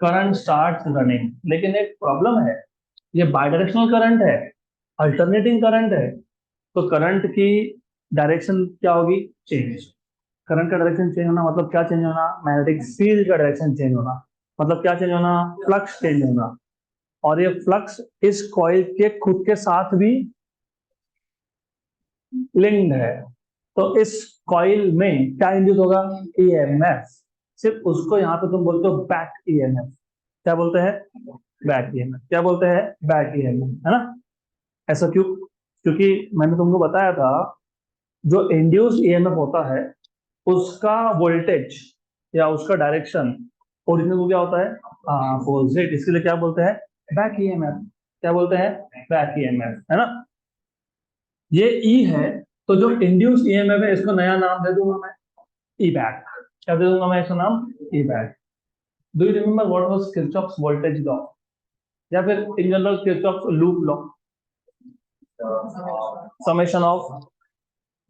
करंट स्टार्ट रनिंग। लेकिन एक प्रॉब्लम है, ये बायडायरेक्शनल करंट है, अल्टरनेटिंग करंट है। तो करंट की डायरेक्शन क्या होगी, चेंज। करंट का डायरेक्शन चेंज होना मतलब क्या चेंज होना, मैग्नेटिक फील्ड का डायरेक्शन चेंज होना। मतलब क्या चेंज होना, फ्लक्स चेंज होना। और ये फ्लक्स इस कॉइल के खुद के साथ भी लिंक्ड है। तो इस कॉइल में क्या इंड्यूस होगा, ईएमएफ। सिर्फ उसको यहाँ पे तुम बोलते हो बैक ईएमएफ। क्या बोलते हैं, बैक ईएमएफ। क्या बोलते हैं, बैक ईएमएफ, है ना। ऐसा क्यों, क्योंकि मैंने तुमको बताया था जो इंड्यूस ईएमएफ होता है उसका वोल्टेज या उसका डायरेक्शन ओरिजिनल को क्या होता है, अपोजिट। इसके लिए क्या बोलते हैं, बैक ईएमएफ। क्या बोलते हैं, बैक ईएमएफ, है ना। ये ई है, तो जो इंड्यूस ईएमएफ है इसको नया नाम दे दूंगा मैं, ई बैक। क्या दे दूंगा मैं इसका नाम, E back. Do you remember what was Kirchhoff's voltage law, या फिर in general Kirchhoff's loop law, summation of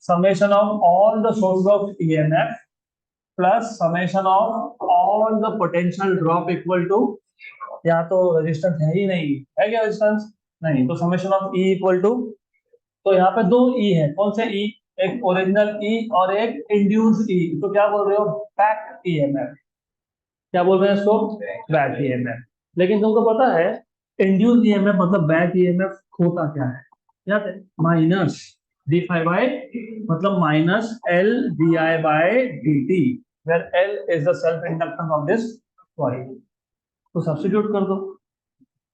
summation of all the sources of EMF plus summation of all the potential drop equal to, यहाँ तो resistance है ही नहीं, है क्या resistance, नहीं, तो summation of E equal to, तो यहाँ पे दो ई है, कौन से ई, एक ओरिजिनल ई और एक इंड्यूस ई। तो क्या बोल रहे हो, बैक ईएमएफ। क्या बोल रहे हैं इसको, बैक ईएमएफ। लेकिन तुमको पता है इंड्यूस ईएमएफ मतलब बैक ईएमएफ होता क्या है, याद है, माइनस डी फाई बाई, मतलब minus L D I by D T, where L is the self inductance of this coil. तो सब्स्टिट्यूट कर दो,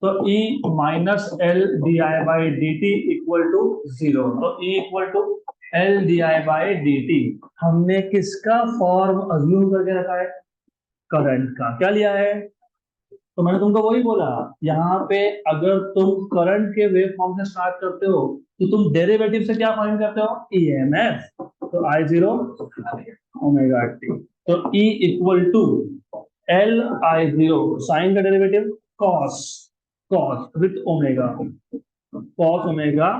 तो E minus L D I by D T equal to zero. तो E equal to L D I by D T. हमने किसका form assume करके रखा है? करंट का। क्या लिया है? तो मैंने तुमको वही बोला, यहाँ पे अगर तुम करंट के वेव फॉर्म से स्टार्ट करते हो तो तुम डेरिवेटिव से क्या फाइंड करते हो? ईएमएफ। तो आई जीरो ओमेगा टी। तो E equal to L I zero, sine का derivative cos, cos with omega, cos omega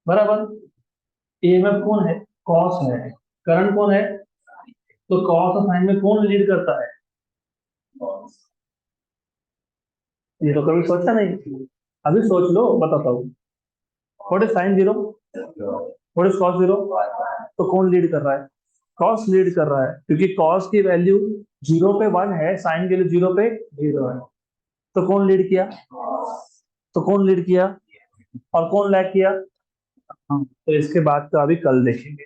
बराबर। ईएमएफ कौन है? कॉस है। करंट कौन है? तो कॉस और साइन में कौन लीड करता है? ये तो कभी सोचा नहीं, अभी सोच लो, बताता हूँ। What is sine zero? What is cos zero? तो कौन लीड कर रहा है? कॉस लीड कर रहा है, क्योंकि कॉस की वैल्यू जीरो पे वन है, साइन के लिए जीरो पे जीरो है। तो कौन लीड किया? तो कौन लीड किया और कौन लैग किया? हाँ, तो इसके बाद तो अभी कल देखेंगे।